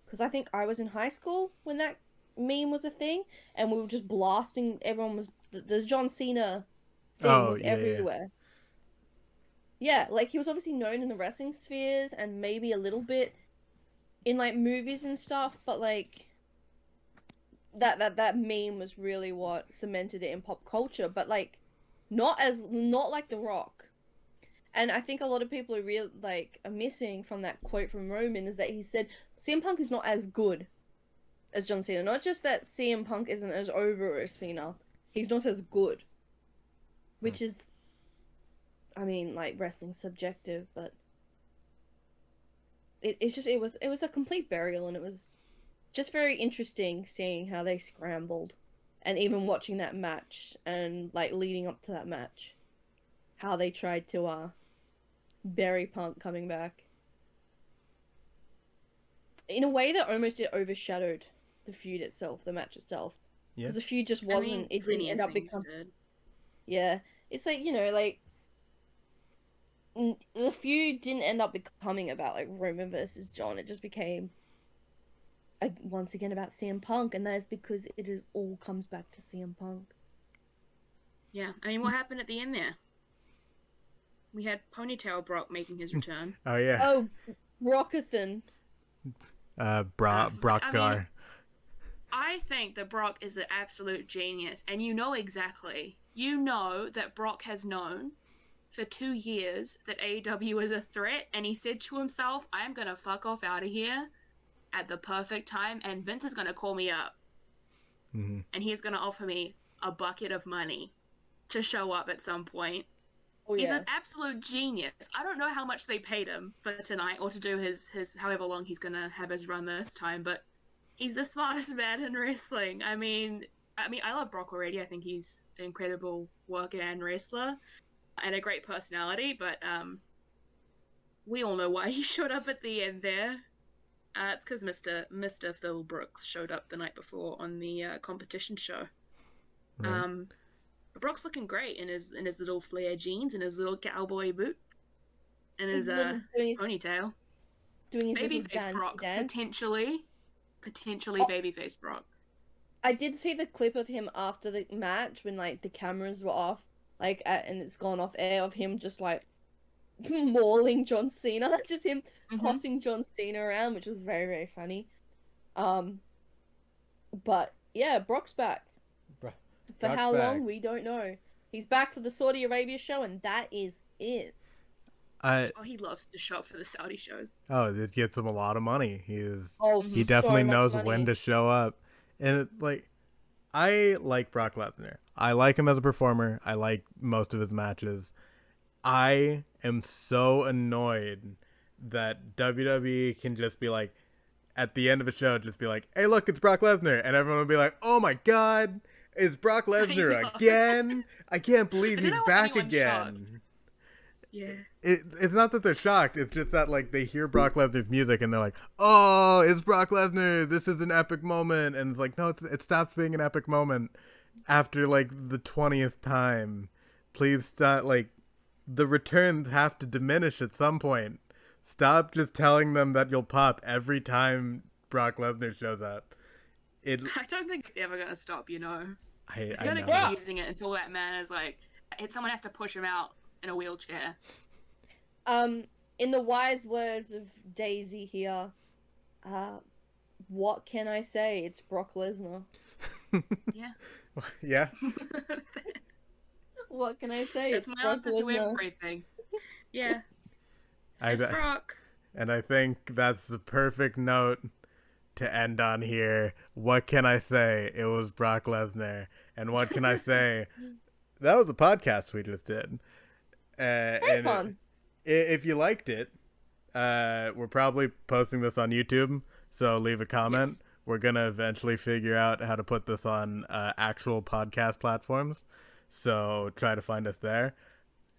Because I think I was in high school when that meme was a thing, and we were just blasting. Everyone was the John Cena thing was Yeah. everywhere. Yeah, like he was obviously known in the wrestling spheres and maybe a little bit in like movies and stuff, but like that meme was really what cemented it in pop culture. But like not like The Rock. And I think a lot of people are missing from that quote from Roman is that he said CM Punk is not as good as John Cena. Not just that CM Punk isn't as over as Cena, he's not as good. Which is, I mean, like wrestling's subjective, but it was a complete burial, and it was just very interesting seeing how they scrambled, and even watching that match and like leading up to that match, how they tried to bury Punk coming back in a way that almost it overshadowed the feud itself, the match itself, Yeah. because the feud just I wasn't. mean, It didn't plenty end of up things becoming. did. Yeah, it's like like the feud didn't end up becoming about like Roman versus John. It just became once again about CM Punk, and that is because it is all comes back to CM Punk. Yeah, I mean, what happened at the end there? We had Ponytail Brock making his return. Oh yeah. Oh, Brockathan. Brock I Gar. mean, I think that Brock is an absolute genius, and you know that Brock has known for 2 years that AEW is a threat, and he said to himself, "I'm gonna fuck off out of here at the perfect time, and Vince is gonna call me up, Mm-hmm. and he's gonna offer me a bucket of money to show up at some point." Oh He's yeah. an absolute genius. I don't know how much they paid him for tonight or to do his however long he's gonna have his run this time, but he's the smartest man in wrestling. I mean, I love Brock already. I think he's an incredible worker and wrestler and a great personality, but we all know why he showed up at the end there. It's because Mr. Phil Brooks showed up the night before on the competition show. Right. Brock's looking great in his little flare jeans and his little cowboy boots and his ponytail. Doing his little Babyface Brock, dance. potentially Oh. babyface Brock. I did see the clip of him after the match when like the cameras were off, and it's gone off air of him just like mauling John Cena, just him tossing John Cena around, which was very very funny. But yeah, Brock's back. For Brock's how back. long, we don't know. He's back for the Saudi Arabia show, and that is it. Oh, he loves to shop for the Saudi shows. It gets him a lot of money. He Oh, definitely so much knows money. when to show up, and I like Brock Lesnar. I like him as a performer. I like most of his matches. I am so annoyed that WWE can just be like, at the end of a show, just be like, hey, look, it's Brock Lesnar. And everyone will be like, oh my God, it's Brock Lesnar again? I can't believe he's back again. Shocked. Yeah. It's not that they're shocked. It's just that, like, they hear Brock Lesnar's music and they're like, oh, it's Brock Lesnar. This is an epic moment. And it's like, no, it stops being an epic moment after, like, the 20th time. Please stop. Like, the returns have to diminish at some point. Stop just telling them that you'll pop every time Brock Lesnar shows up. I don't think it's ever going to stop, you know. I You're know. going to keep using it until that man is like, someone has to push him out in a wheelchair. In the wise words of Daisy here, what can I say? It's Brock Lesnar. Yeah. Yeah. What can I say? That's It's my Brock answer to Lesnar. everything. Yeah. It's Brock. And I think that's the perfect note to end on here. What can I say? It was Brock Lesnar. And what can I say? That was a podcast we just did. Very fun. If you liked it, we're probably posting this on YouTube, so leave a comment. Yes. We're going to eventually figure out how to put this on actual podcast platforms, so try to find us there.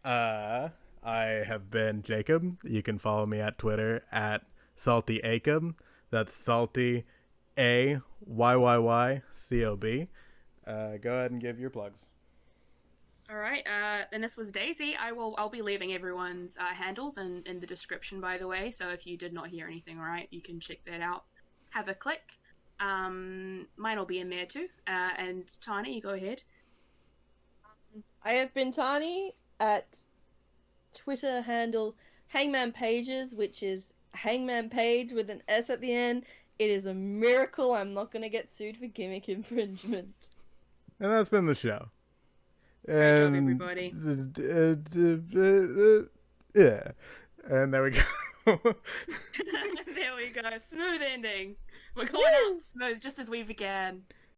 I have been Jacob. You can follow me at Twitter at SaltyAcob. That's Salty AYYYCOB. Go ahead and give your plugs. All right, and this was Daisy. I'll be leaving everyone's handles in the description, by the way. So if you did not hear anything right, you can check that out. Have a click. Mine will be in there too. And Tani, you go ahead. I have been Tani at Twitter handle Hangman Pages, which is Hangman Page with an S at the end. It is a miracle I'm not going to get sued for gimmick infringement. And that's been the show. Great job, everybody. Yeah. And there we go. There we go. Smooth ending. We're going out smooth, just as we began.